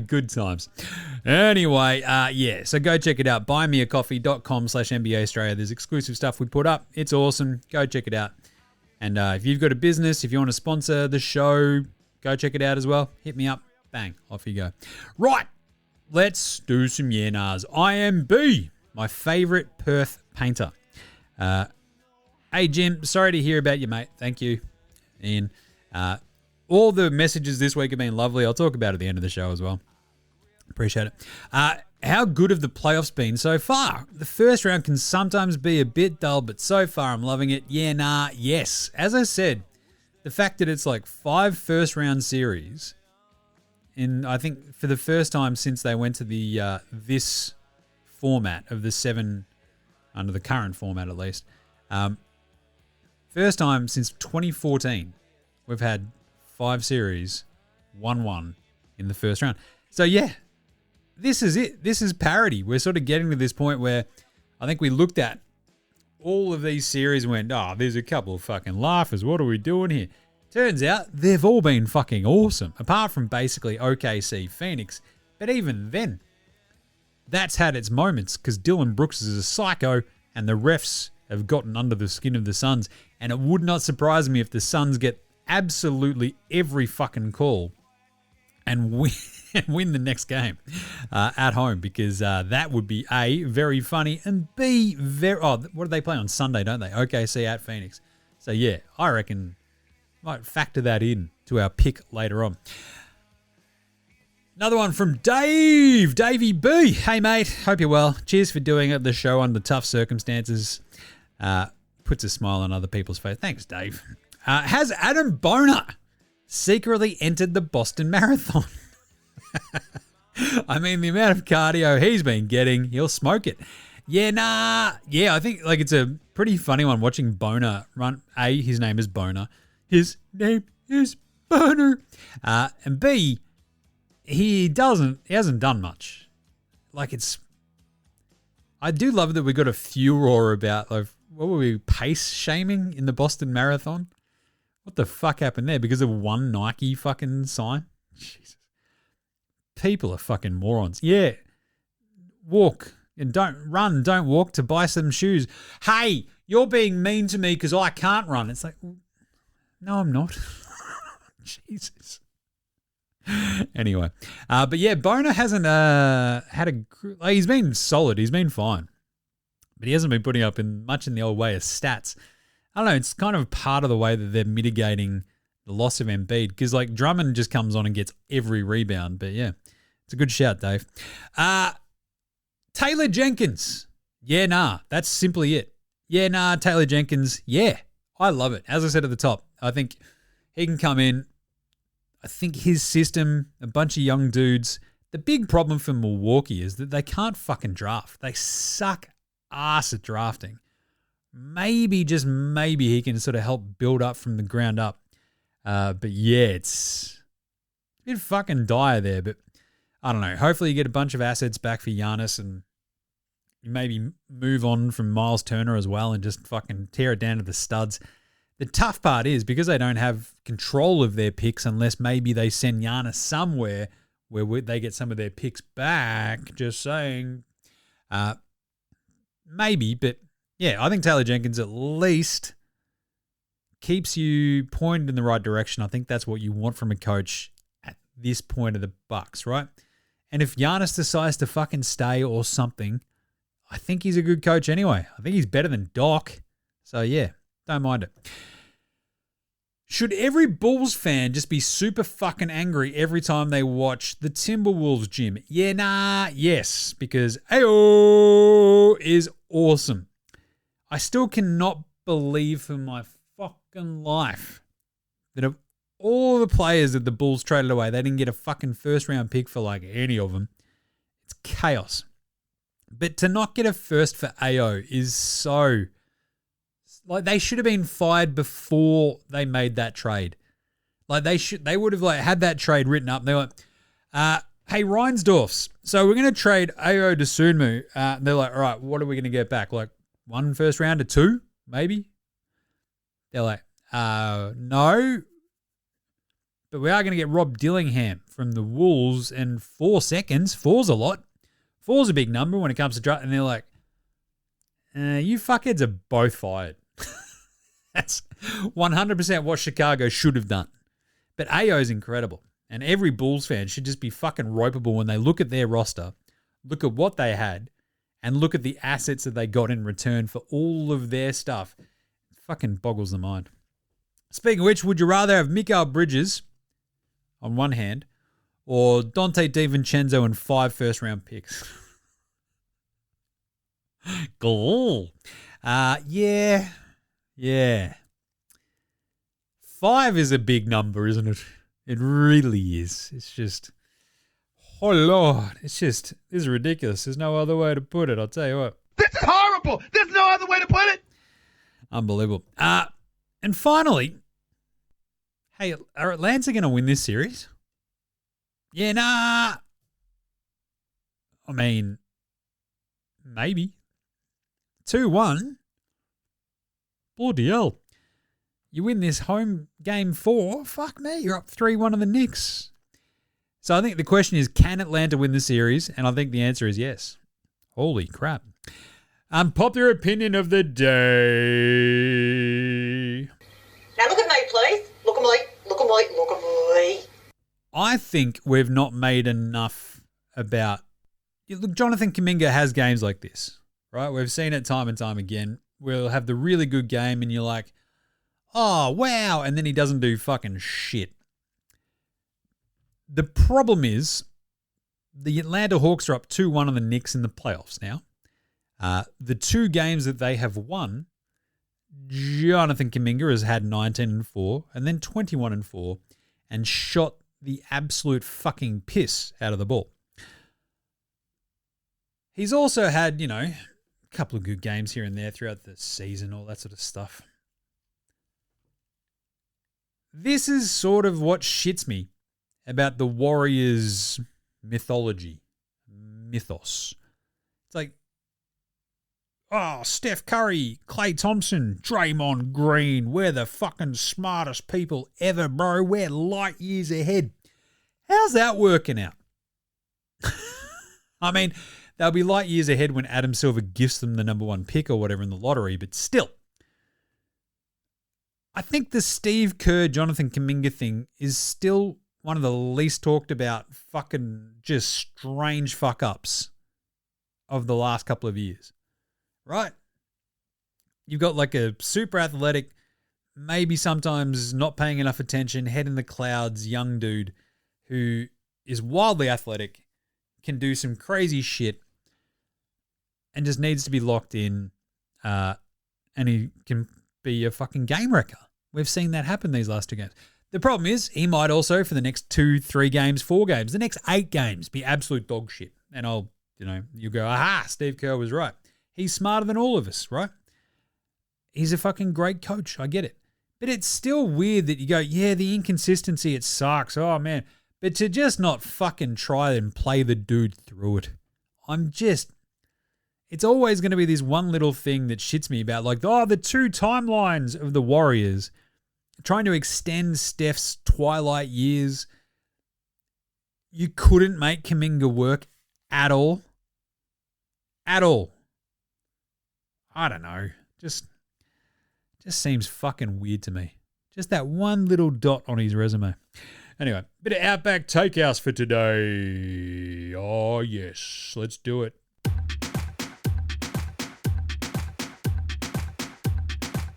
Good times. Anyway, yeah, so go check it out. Buymeacoffee.com/NBA Straya. There's exclusive stuff we put up. It's awesome. Go check it out. And if you've got a business, if you want to sponsor the show, go check it out as well. Hit me up. Bang. Off you go. Right. Let's do some yeah-nahs. IMB, my favourite Perth painter. Hey, Jim, sorry to hear about you, mate. Thank you, Ian. All the messages this week have been lovely. I'll talk about it at the end of the show as well. Appreciate it. How good have the playoffs been so far? The first round can sometimes be a bit dull, but so far I'm loving it. Yeah, nah, yes. As I said, the fact that it's like 5 first-round series, in I think for the first time since they went to the this format of the 7, under the current format at least, first time since 2014 we've had 5 series, 1-1 in the first round. So yeah, this is it. This is parity. We're sort of getting to this point where I think we looked at all of these series and went, oh, there's a couple of fucking laughers. What are we doing here? Turns out they've all been fucking awesome, apart from basically OKC Phoenix. But even then, that's had its moments because Dylan Brooks is a psycho and the refs have gotten under the skin of the Suns. And it would not surprise me if the Suns get absolutely every fucking call and win the next game at home, because that would be A, very funny, and B, what do they play on Sunday, don't they? OKC at Phoenix. So yeah, I reckon might factor that in to our pick later on. Another one from Dave, Davey B. Hey, mate. Hope you're well. Cheers for doing the show under tough circumstances. Puts a smile on other people's face. Thanks, Dave. Has Adam Boner secretly entered the Boston Marathon? I mean, the amount of cardio he's been getting, he'll smoke it. Yeah, I think it's a pretty funny one watching Boner run. A, his name is Boner. His name is Boner. And B, he hasn't done much. I do love that we got a furor about, what were we, pace shaming in the Boston Marathon? What the fuck happened there? Because of one Nike fucking sign? Jesus. People are fucking morons. Yeah. Walk and don't walk to buy some shoes. Hey, you're being mean to me because I can't run. It's like, no, I'm not. Jesus. Anyway, but yeah, Boner hasn't he's been solid. He's been fine, but he hasn't been putting up much in the old way of stats. I don't know. It's kind of part of the way that they're mitigating the loss of Embiid because Drummond just comes on and gets every rebound. But yeah, it's a good shout, Dave. Taylor Jenkins. Yeah, nah. That's simply it. Yeah, nah. Taylor Jenkins. Yeah, I love it. As I said at the top, I think he can come in. I think his system, a bunch of young dudes. The big problem for Milwaukee is that they can't fucking draft. They suck ass at drafting. Maybe, just maybe, he can sort of help build up from the ground up. But yeah, it's a bit fucking dire there. But I don't know. Hopefully you get a bunch of assets back for Giannis and you maybe move on from Miles Turner as well and just fucking tear it down to the studs. The tough part is because they don't have control of their picks unless maybe they send Giannis somewhere where they get some of their picks back. Just saying. Maybe, but yeah, I think Taylor Jenkins at least keeps you pointed in the right direction. I think that's what you want from a coach at this point of the Bucks, right? And if Giannis decides to fucking stay or something, I think he's a good coach anyway. I think he's better than Doc. So yeah, don't mind it. Should every Bulls fan just be super fucking angry every time they watch the Timberwolves gym? Yeah, nah, yes, because AO is awesome. I still cannot believe for my fucking life that of all the players that the Bulls traded away, they didn't get a fucking first round pick for any of them. It's chaos. But to not get a first for AO is so... they should have been fired before they made that trade. They would have had that trade written up. They're like, hey, Reinsdorfs, so we're going to trade AO to Sunmu. They're like, all right, what are we going to get back? One first round or two, maybe? They're like, no. But we are going to get Rob Dillingham from the Wolves and 4 seconds. 4's a lot. 4's a big number when it comes to draft. And they're like, you fuckheads are both fired. That's 100% what Chicago should have done. But AO is incredible. And every Bulls fan should just be fucking ropeable when they look at their roster, look at what they had, and look at the assets that they got in return for all of their stuff. It fucking boggles the mind. Speaking of which, would you rather have Mikal Bridges on one hand or Dante DiVincenzo and 5 first-round picks? Cool. Yeah. 5 is a big number, isn't it? It really is. It's just, oh Lord, this is ridiculous. There's no other way to put it. I'll tell you what. This is horrible. There's no other way to put it. Unbelievable. And finally, hey, are Atlanta going to win this series? Yeah, nah. I mean, maybe. 2-1. Bloody hell. You win this home game 4, fuck me, you're up 3-1 on the Knicks. So I think the question is, can Atlanta win the series? And I think the answer is yes. Holy crap. Unpopular opinion of the day. Now look at me, please. Look at me. Look at me. Look at me. I think we've not made enough about... Look, Jonathan Kuminga has games like this, right? We've seen it time and time again. We'll have the really good game and you're like, oh, wow. And then he doesn't do fucking shit. The problem is the Atlanta Hawks are up 2-1 on the Knicks in the playoffs now. The 2 games that they have won, Jonathan Kuminga has had 19-4 and then 21-4 and shot the absolute fucking piss out of the ball. He's also had, a couple of good games here and there throughout the season, all that sort of stuff. This is sort of what shits me about the Warriors mythos. It's like, Steph Curry, Klay Thompson, Draymond Green, we're the fucking smartest people ever, bro. We're light years ahead. How's that working out? I mean, they'll be light years ahead when Adam Silver gifts them the number 1 pick or whatever in the lottery, but still. I think the Steve Kerr, Jonathan Kuminga thing is still one of the least talked about fucking just strange fuck-ups of the last couple of years. Right? You've got like a super athletic, maybe sometimes not paying enough attention, head in the clouds, young dude who is wildly athletic, can do some crazy shit, and just needs to be locked in, and he can be a fucking game wrecker. We've seen that happen these last 2 games. The problem is he might also, for the next 2, 3 games, 4 games, the next 8 games, be absolute dog shit. And you go, aha, Steve Kerr was right. He's smarter than all of us, right? He's a fucking great coach. I get it. But it's still weird that you go, yeah, the inconsistency, it sucks. Oh, man. But to just not fucking try and play the dude through it. It's always going to be this one little thing that shits me about, like, the 2 timelines of the Warriors, trying to extend Steph's twilight years. You couldn't make Kuminga work at all. At all. I don't know. Just seems fucking weird to me. Just that one little dot on his resume. Anyway, bit of Outback Takehouse for today. Oh, yes. Let's do it.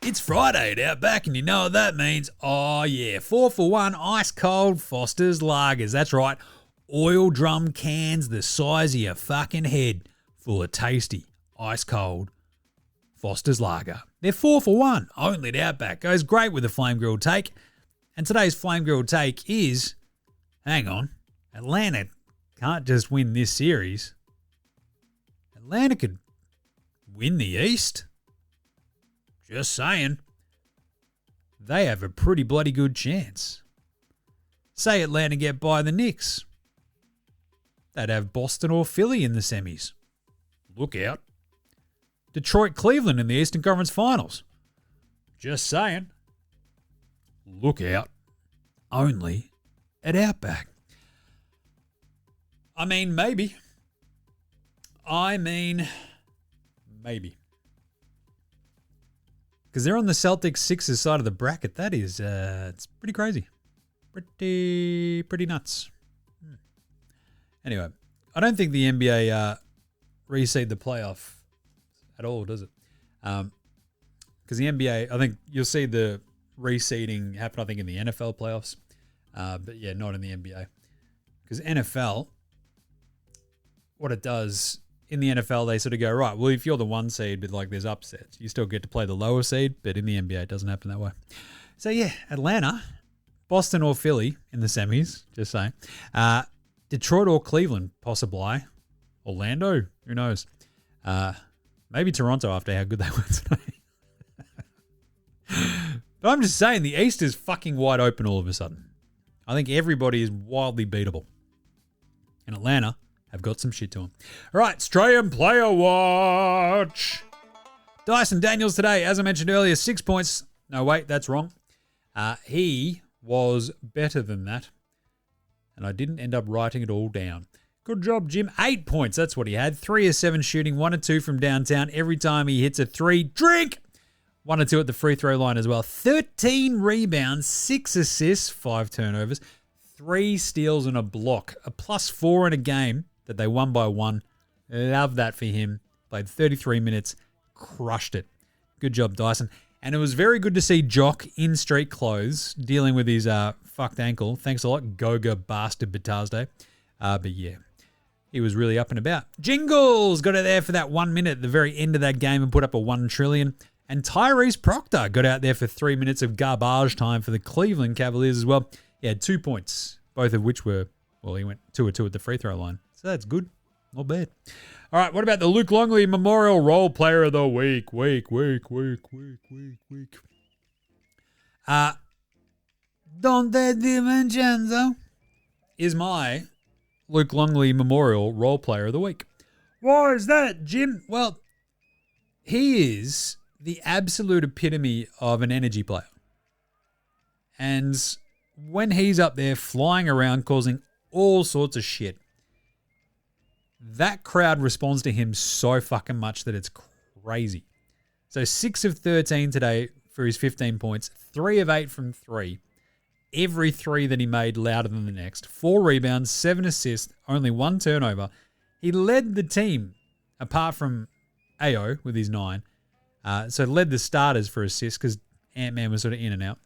It's Friday at Outback, and you know what that means. Oh, yeah. 4 for 1 ice-cold Foster's Lagers. That's right. Oil drum cans the size of your fucking head, full of tasty, ice-cold Foster's Lager. They're 4 for 1, only at Outback. Goes great with a flame grilled take. And today's flame grilled take is, hang on, Atlanta can't just win this series. Atlanta could win the East. Just saying. They have a pretty bloody good chance. Say Atlanta get by the Knicks. They'd have Boston or Philly in the semis. Look out. Detroit-Cleveland in the Eastern Conference Finals. Just saying. Look out. Only at Outback. Maybe. Maybe. Because they're on the Celtics Sixers side of the bracket. That is, it's pretty crazy. Pretty nuts. Anyway, I don't think the NBA reseed the playoff at all, does it? Because the NBA, I think you'll see the reseeding happen, I think, in the NFL playoffs. But yeah, not in the NBA. Because NFL, what it does, in the NFL, they sort of go, right, well, if you're the 1 seed, but like there's upsets, you still get to play the lower seed, but in the NBA, it doesn't happen that way. So yeah, Atlanta, Boston or Philly in the semis, just saying. Detroit or Cleveland, possibly. Orlando, who knows? Maybe Toronto after how good they were today. But I'm just saying, the East is fucking wide open all of a sudden. I think everybody is wildly beatable. And Atlanta have got some shit to them. All right, Australian Player Watch. Dyson Daniels today, as I mentioned earlier, 6 points. No, wait, that's wrong. He was better than that. And I didn't end up writing it all down. Good job, Jim. 8 points, that's what he had. 3 of 7 shooting, 1 or 2 from downtown. Every time he hits a 3, drink! 1 or 2 at the free throw line as well. 13 rebounds, 6 assists, 5 turnovers, 3 steals and a block. A +4 in a game that they won by 1. Love that for him. Played 33 minutes, crushed it. Good job, Dyson. And it was very good to see Jock in street clothes dealing with his fucked ankle. Thanks a lot, Goga bastard Batazde. But yeah, He was really up and about. Jingles got out there for that 1 minute at the very end of that game and put up a 1 trillion. And Tyrese Proctor got out there for 3 minutes of garbage time for the Cleveland Cavaliers as well. He had 2 points, both of which were, well, he went 2 or 2 at the free throw line. So that's good. Not bad. All right, what about the Luke Longley Memorial Role Player of the Week? Dante DiVincenzo is my Luke Longley Memorial Role Player of the Week. Why is that, Jim? Well, he is the absolute epitome of an energy player. And when he's up there flying around causing all sorts of shit, that crowd responds to him so fucking much that it's crazy. So 6 of 13 today for his 15 points, 3 of 8 from 3. Every 3 that he made louder than the next. 4 rebounds, 7 assists, only 1 turnover. He led the team, apart from AO with his 9. So led the starters for assists because Ant-Man was sort of in and out.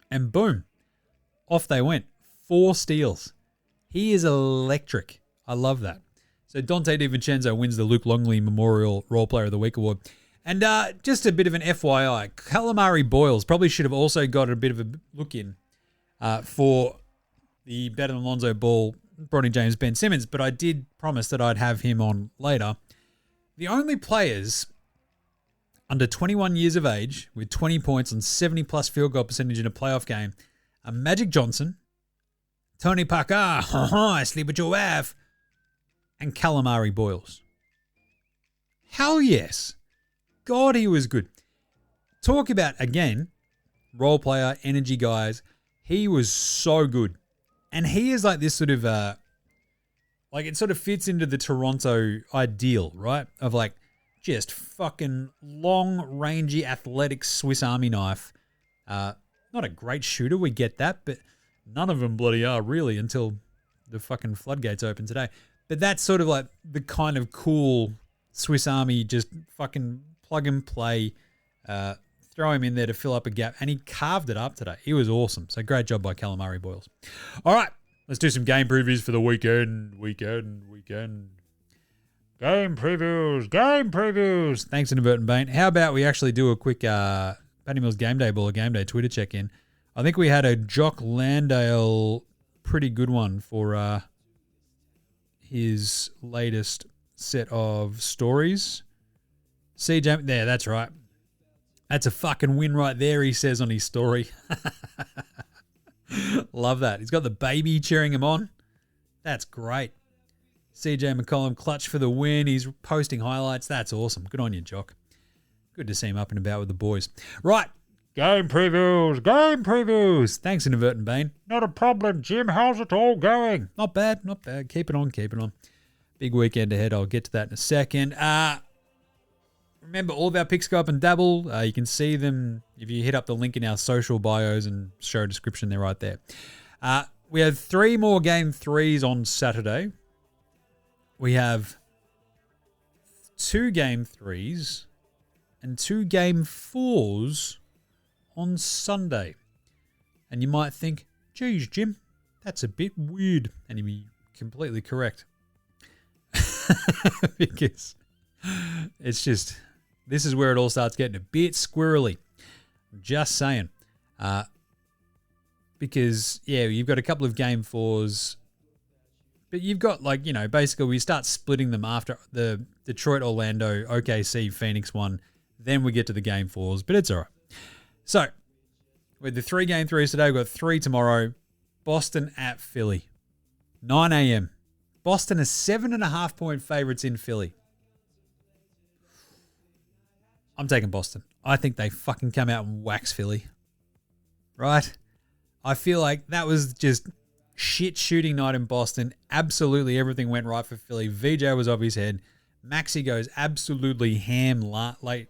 And boom, off they went. 4 steals. He is electric. I love that. So Dante DiVincenzo wins the Luke Longley Memorial Role Player of the Week award. And just a bit of an FYI, Calamari Boyles probably should have also got a bit of a look in for the Better Than Lonzo Ball, Bronny James, Ben Simmons, but I did promise that I'd have him on later. The only players under 21 years of age with 20 points and 70-plus field goal percentage in a playoff game are Magic Johnson, Tony Parker, I sleep with your wife, and Calamari Boyles. Hell yes. God, he was good. Talk about, again, role player, energy guys. He was so good. And he is like this sort of, like it sort of fits into the Toronto ideal, right? Of like just fucking long, rangy, athletic Swiss Army knife. Not a great shooter, we get that, but none of them bloody are really until the fucking floodgates open today. But that's sort of like the kind of cool Swiss Army, just fucking plug and play, throw him in there to fill up a gap. And he carved it up today. He was awesome. So great job by Calamari Boyles. All right, let's do some game previews for the weekend. Game previews. Thanks, Inadvertent Bane. How about we actually do a quick Patty Mills Game Day Ball, Game Day Twitter check-in. I think we had a Jock Landale pretty good one for his latest set of stories. CJ, there, that's right. That's a fucking win right there, he says on his story. Love that. He's got the baby cheering him on. That's great. CJ McCollum clutch for the win. He's posting highlights. That's awesome. Good on you, Jock. Good to see him up and about with the boys. Right. Game previews. Thanks, Inadvertent Bane. Not a problem, Jim. How's it all going? Not bad. Keep it on. Big weekend ahead. I'll get to that in a second. Remember, all of our picks go up and dabble. You can see them if you hit up the link in our social bios and show description. They're right there. We have 3 more game 3s on Saturday. We have 2 game 3s and 2 game 4s on Sunday. And you might think, geez, Jim, that's a bit weird. And you'd be completely correct. Because it's just, this is where it all starts getting a bit squirrely. Just saying. Because, yeah, you've got a couple of game 4s. But you've got, like, you know, basically we start splitting them after the Detroit, Orlando, OKC, Phoenix one. Then we get to the game 4s, but it's all right. So, with the 3 game 3s today, we've got 3 tomorrow. Boston at Philly. 9 a.m. Boston are 7.5 point favorites in Philly. I'm taking Boston. I think they fucking come out and wax Philly. Right? I feel like that was just shit shooting night in Boston. Absolutely everything went right for Philly. VJ was off his head. Maxey goes absolutely ham late.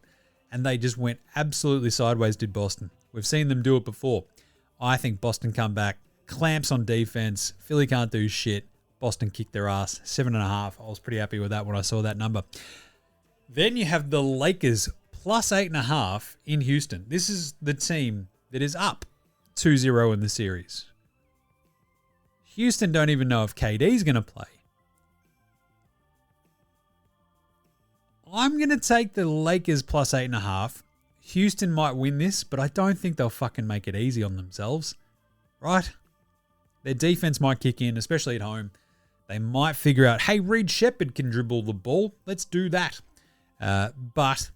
And they just went absolutely sideways, did Boston. We've seen them do it before. I think Boston come back. Clamps on defense. Philly can't do shit. Boston kicked their ass. 7.5. I was pretty happy with that when I saw that number. Then you have the Lakers plus 8.5 in Houston. This is the team that is up 2-0 in the series. Houston don't even know if KD's going to play. I'm going to take the Lakers plus 8.5. Houston might win this, but I don't think they'll fucking make it easy on themselves. Right? Their defense might kick in, especially at home. They might figure out, hey, Reed Shepherd can dribble the ball. Let's do that. But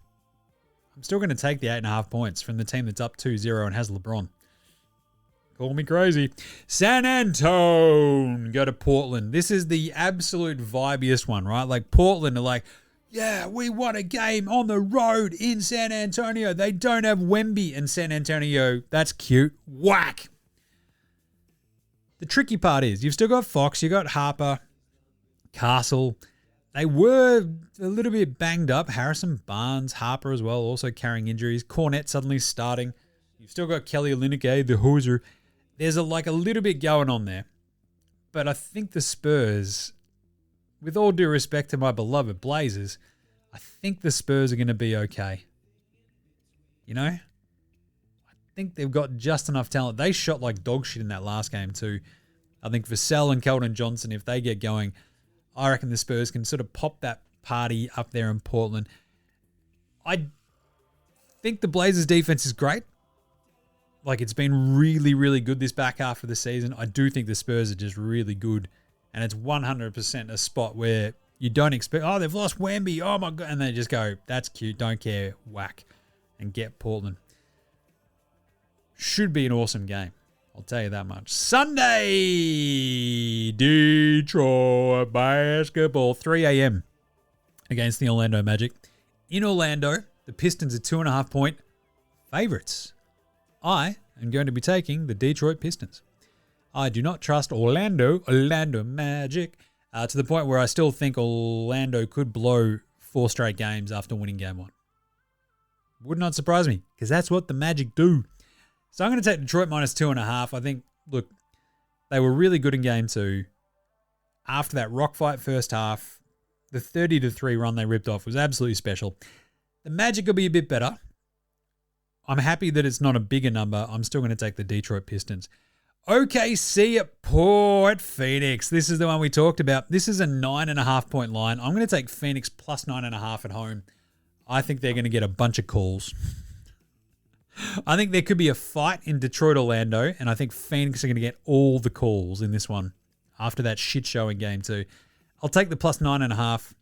I'm still going to take the 8.5 points from the team that's up 2-0 and has LeBron. Call me crazy. San Antonio go to Portland. This is the absolute vibiest one, right? Like Portland are like, yeah, we won a game on the road in San Antonio. They don't have Wemby in San Antonio. That's cute. Whack. The tricky part is you've still got Fox, you got Harper, Castle. They were a little bit banged up. Harrison Barnes, Harper as well, also carrying injuries. Cornette suddenly starting. You've still got Kelly Olynyk, the Hoosier. There's a little bit going on there. But I think the Spurs, with all due respect to my beloved Blazers, I think the Spurs are going to be okay. You know? I think they've got just enough talent. They shot like dog shit in that last game too. I think Vassell and Keldon Johnson, if they get going, I reckon the Spurs can sort of pop that party up there in Portland. I think the Blazers defense is great. Like, it's been really, really good this back half of the season. I do think the Spurs are just really good. And it's 100% a spot where you don't expect, oh, they've lost Wemby. Oh, my God. And they just go, that's cute. Don't care. Whack. And get Portland. Should be an awesome game. I'll tell you that much. Sunday, Detroit basketball, 3 a.m. against the Orlando Magic. In Orlando, the Pistons are 2.5-point favorites. I am going to be taking the Detroit Pistons. I do not trust Orlando Magic, to the point where I still think Orlando could blow 4 straight games after winning game 1. Would not surprise me, because that's what the Magic do. So I'm going to take Detroit minus 2.5. I think, look, they were really good in game 2. After that rock fight first half, the 30-3 run they ripped off was absolutely special. The Magic will be a bit better. I'm happy that it's not a bigger number. I'm still going to take the Detroit Pistons. OKC at Port Phoenix. This is the one we talked about. This is a 9.5-point line. I'm going to take Phoenix plus 9.5 at home. I think they're going to get a bunch of calls. I think there could be a fight in Detroit-Orlando, and I think Phoenix are going to get all the calls in this one after that shit show in game 2. I'll take the plus 9.5.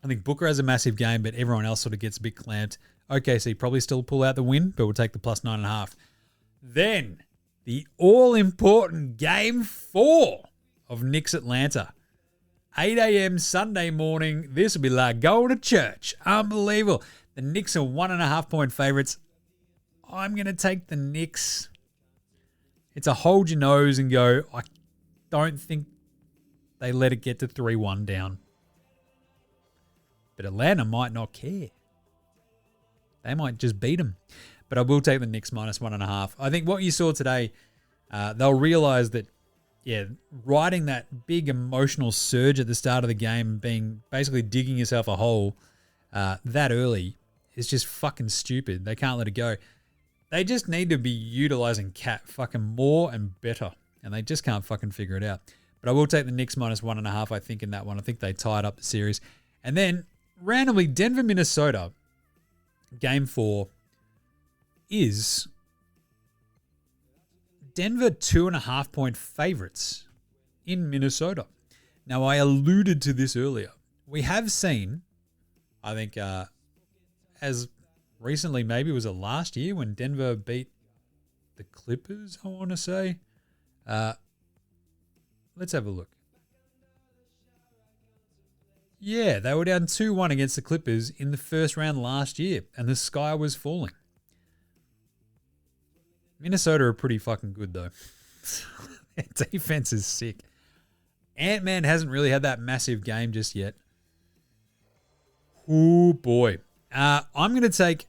I think Booker has a massive game, but everyone else sort of gets a bit clamped. OKC probably still pull out the win, but we'll take the plus 9.5. Then, the all-important game 4 of Knicks-Atlanta. 8 a.m. Sunday morning. This will be like going to church. Unbelievable. The Knicks are 1.5-point favorites. I'm going to take the Knicks. It's a hold your nose and go, I don't think they let it get to 3-1 down. But Atlanta might not care. They might just beat them. But I will take the Knicks minus 1.5. I think what you saw today, they'll realize that, yeah, riding that big emotional surge at the start of the game, being basically digging yourself a hole that early is just fucking stupid. They can't let it go. They just need to be utilizing Cat fucking more and better. And they just can't fucking figure it out. But I will take the Knicks minus 1.5, I think, in that one. I think they tied up the series. And then, randomly, Denver, Minnesota, game 4 is Denver 2.5-point favorites in Minnesota. Now, I alluded to this earlier. We have seen, I think, as recently, maybe it was last year when Denver beat the Clippers, I want to say. Let's have a look. Yeah, they were down 2-1 against the Clippers in the first round last year, and the sky was falling. Minnesota are pretty fucking good, though. Their defense is sick. Ant-Man hasn't really had that massive game just yet. Oh, boy. I'm going to take...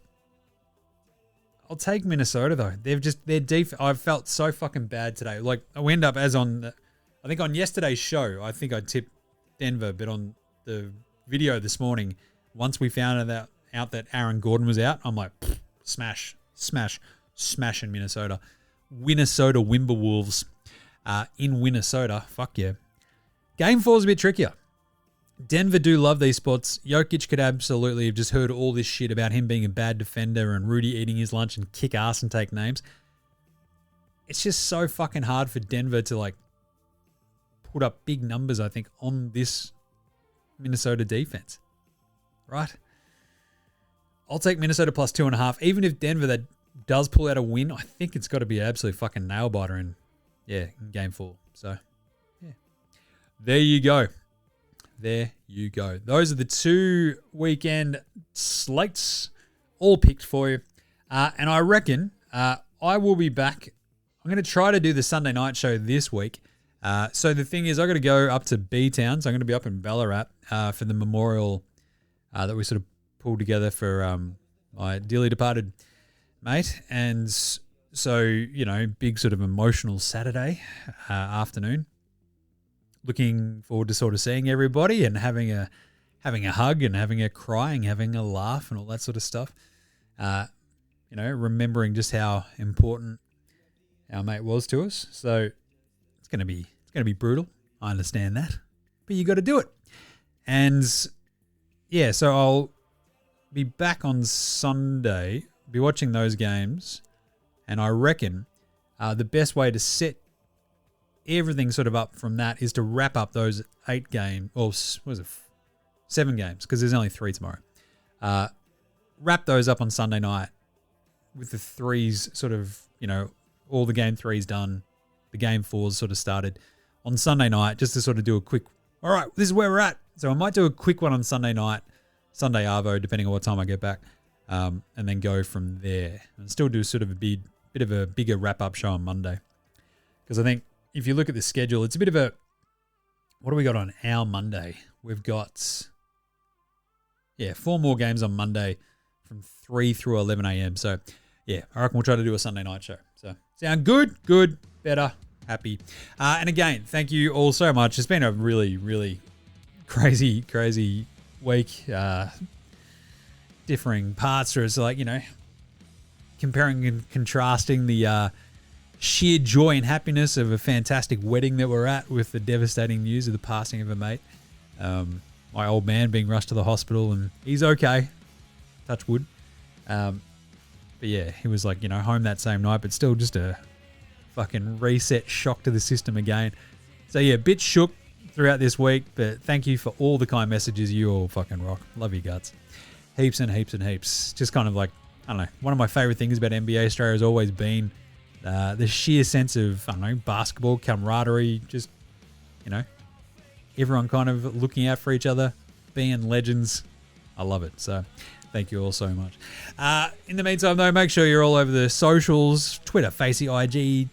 I'll take Minnesota, though. Their defense... I felt so fucking bad today. Like, I end up as on... I think on yesterday's show, I think I tipped Denver, but on the video this morning, once we found out that Aaron Gordon was out, I'm like, smash in Minnesota. Minnesota Timberwolves in Minnesota. Fuck yeah. Game 4 is a bit trickier. Denver do love these spots. Jokic could absolutely have just heard all this shit about him being a bad defender and Rudy eating his lunch and kick ass and take names. It's just so fucking hard for Denver to like put up big numbers, I think, on this Minnesota defense. Right? I'll take Minnesota plus 2.5. Even if Denver that does pull out a win, I think it's got to be an absolute fucking nail biter in game 4. So, yeah. There you go. There you go. Those are the 2 weekend slates all picked for you. And I reckon I will be back. I'm going to try to do the Sunday night show this week. So the thing is, I got to go up to B-Town. So I'm going to be up in Ballarat for the memorial that we sort of pulled together for my dearly departed mate. And so, you know, big sort of emotional Saturday afternoon. Looking forward to sort of seeing everybody and having a hug and having a crying, having a laugh and all that sort of stuff. You know, remembering just how important our mate was to us. So it's gonna be brutal. I understand that, but you got to do it. And yeah, so I'll be back on Sunday. Be watching those games, and I reckon the best way to set everything sort of up from that is to wrap up those 7 games, because there's only 3 tomorrow. Wrap those up on Sunday night with the 3s sort of, you know, all the game 3s done, the game 4s sort of started on Sunday night, just to sort of do a quick, all right, this is where we're at. So I might do a quick one on Sunday night, Sunday Arvo, depending on what time I get back, and then go from there. And still do sort of a bit of a bigger wrap-up show on Monday. Because I think if you look at the schedule, it's a bit of a, what do we got on our Monday? We've got, 4 more games on Monday from 3 through 11 a.m. So, yeah, I reckon we'll try to do a Sunday night show. So, sound good, better, happy. And again, thank you all so much. It's been a really, really crazy week. Differing parts, or it's like, you know, comparing and contrasting the sheer joy and happiness of a fantastic wedding that we're at with the devastating news of the passing of a mate. My old man being rushed to the hospital, and he's okay. Touch wood. But yeah, he was like, you know, home that same night, but still just a fucking reset shock to the system again. So yeah, a bit shook throughout this week, but thank you for all the kind messages. You all fucking rock. Love you guts. Heaps and heaps and heaps. Just kind of like, I don't know, one of my favorite things about NBA Straya has always been the sheer sense of, I don't know, basketball, camaraderie, just, you know, everyone kind of looking out for each other, being legends. I love it. So thank you all so much. In the meantime, though, make sure you're all over the socials, Twitter, Facey, IG,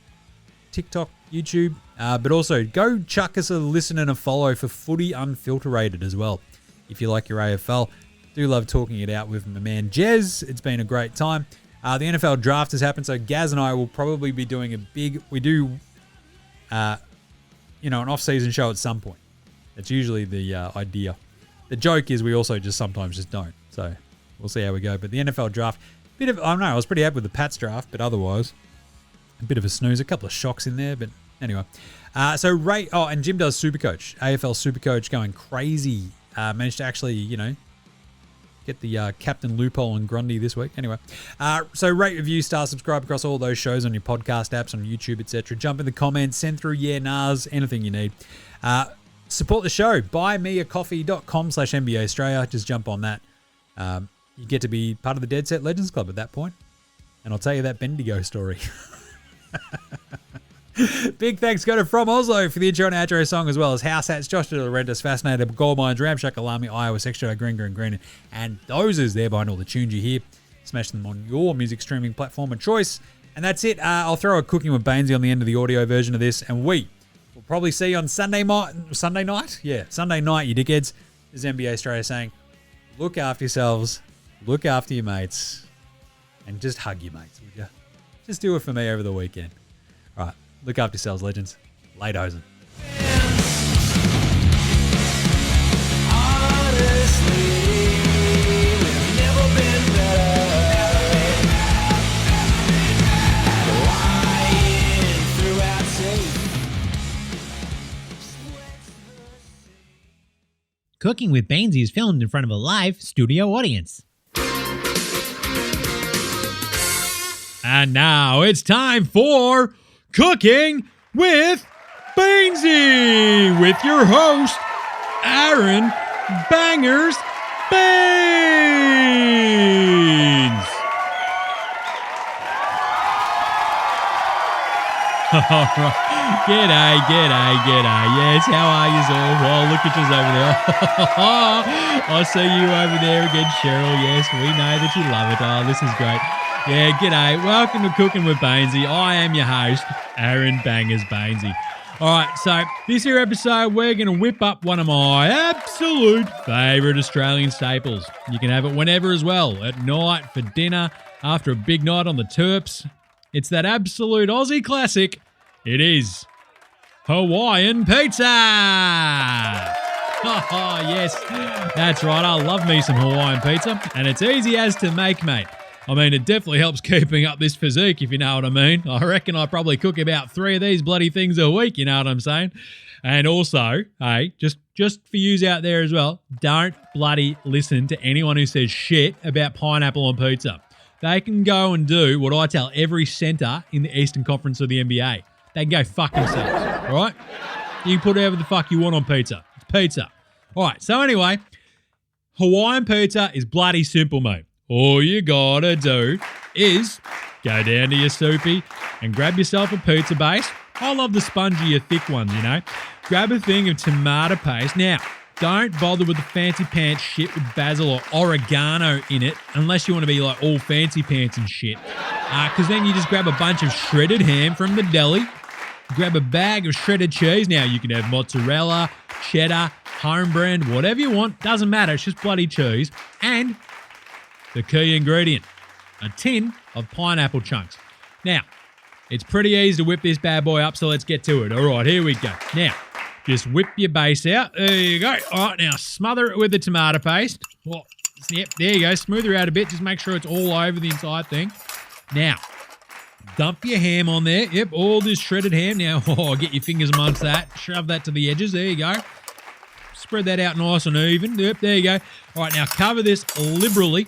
TikTok, YouTube. But also go chuck us a listen and a follow for Footy Unfilterated as well. If you like your AFL, do love talking it out with my man Jez. It's been a great time. The NFL draft has happened, so Gaz and I will probably be doing an off-season show at some point. That's usually the idea. The joke is we also just sometimes just don't. So we'll see how we go. But the NFL draft, I was pretty happy with the Pats draft, but otherwise, a bit of a snooze. A couple of shocks in there, but anyway. And Jim does Supercoach. AFL Supercoach going crazy. Managed to actually, you know, get the Captain Loophole and Grundy this week. Anyway, so rate, review, star, subscribe across all those shows on your podcast apps, on YouTube, etc. Jump in the comments, send through nars, anything you need. Support the show. buymeacoffee.com/NBA Straya. Just jump on that. You get to be part of the Dead Set Legends Club at that point. And I'll tell you that Bendigo story. Big thanks go to From Oslo for the intro and outro song, as well as House Hats, Josh the Rentus, Fascinated, Gold Mines, Ramshack, Alami, Iowa, Sextra, Green, and those is there behind all the tunes you hear. Smash them on your music streaming platform of choice. And that's it. I'll throw a Cooking with Bainesy on the end of the audio version of this, and we will probably see you on Sunday night? Yeah, Sunday night, you dickheads. This is NBA Straya saying, look after yourselves, look after your mates, and just hug your mates, would you? Just do it for me over the weekend. All right. Look after yourselves, legends. Late Hosen. Cooking with Bainesy is filmed in front of a live studio audience. And now it's time for Cooking with Bainesy with your host, Aaron Bangers Baines. All right. G'day. Yes, how are yous all? Well, look at yous over there. I see you over there again, Cheryl. Yes, we know that you love it. Oh, this is great. Yeah, g'day. Welcome to Cooking with Bainesy. I am your host, Aaron Bangers Bainesy. All right, so this here episode, we're going to whip up one of my absolute favourite Australian staples. You can have it whenever as well, at night, for dinner, after a big night on the Terps. It's that absolute Aussie classic. It is Hawaiian pizza. Oh, yes, that's right. I love me some Hawaiian pizza, and it's easy as to make, mate. I mean, it definitely helps keeping up this physique, if you know what I mean. I reckon I probably cook about 3 of these bloody things a week, you know what I'm saying? And also, hey, just for yous out there as well, don't bloody listen to anyone who says shit about pineapple on pizza. They can go and do what I tell every centre in the Eastern Conference of the NBA. They can go fuck themselves, all right? You can put whatever the fuck you want on pizza. It's pizza. All right, so anyway, Hawaiian pizza is bloody simple, mate. All you gotta do is go down to your soupy and grab yourself a pizza base. I love the spongier thick ones, you know. Grab a thing of tomato paste. Now, don't bother with the fancy pants shit with basil or oregano in it unless you want to be like all fancy pants and shit. Because then you just grab a bunch of shredded ham from the deli. Grab a bag of shredded cheese. Now, you can have mozzarella, cheddar, home brand, whatever you want. Doesn't matter. It's just bloody cheese. And the key ingredient, a tin of pineapple chunks. Now, it's pretty easy to whip this bad boy up, so let's get to it. All right, here we go. Now, just whip your base out. There you go. All right, now smother it with the tomato paste. Oh, yep, there you go. Smooth her out a bit. Just make sure it's all over the entire thing. Now, dump your ham on there. Yep, all this shredded ham. Now, get your fingers amongst that. Shove that to the edges. There you go. Spread that out nice and even. Yep, there you go. All right, now cover this liberally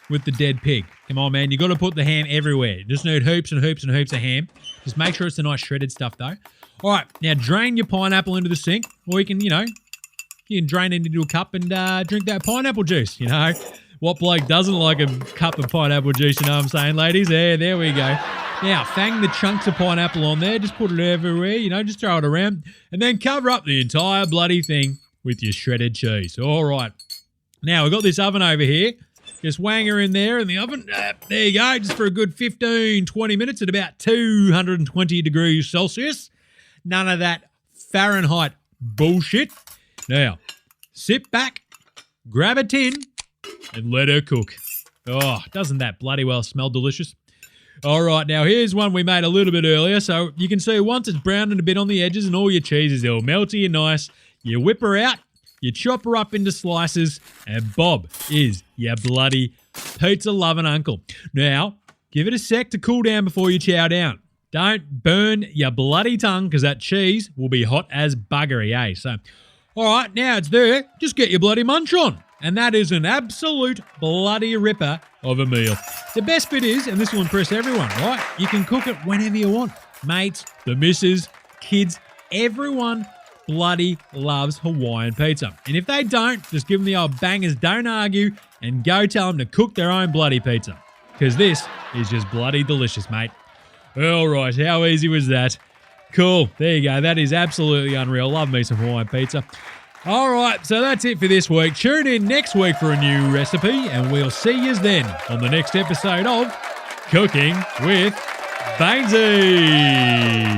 with the dead pig. Come on, man. You got to put the ham everywhere. You just need heaps and heaps and heaps of ham. Just make sure it's the nice shredded stuff, though. All right, now drain your pineapple into the sink, or you can drain it into a cup and drink that pineapple juice, you know. What bloke doesn't like a cup of pineapple juice, you know what I'm saying, ladies? There we go. Now, fang the chunks of pineapple on there. Just put it everywhere, you know, just throw it around. And then cover up the entire bloody thing with your shredded cheese. All right. Now, we've got this oven over here. Just wang her in there in the oven. There you go, just for a good 15, 20 minutes at about 220 degrees Celsius. None of that Fahrenheit bullshit. Now, sit back, grab a tin, and let her cook. Oh, doesn't that bloody well smell delicious? All right, now here's one we made a little bit earlier. So you can see once it's browning a bit on the edges and all your cheese is all melty and nice, you whip her out. You chop her up into slices, and Bob is your bloody pizza-loving uncle. Now, give it a sec to cool down before you chow down. Don't burn your bloody tongue, because that cheese will be hot as buggery, eh? So, all right, now it's there. Just get your bloody munch on. And that is an absolute bloody ripper of a meal. The best bit is, and this will impress everyone, right? You can cook it whenever you want. Mates, the missus, kids, everyone bloody loves Hawaiian pizza. And if they don't, just give them the old bangers, don't argue, and go tell them to cook their own bloody pizza. Because this is just bloody delicious, mate. All right, how easy was that? Cool, there you go. That is absolutely unreal. Love me some Hawaiian pizza. All right, so that's it for this week. Tune in next week for a new recipe, and we'll see yous then on the next episode of Cooking with Bainesy.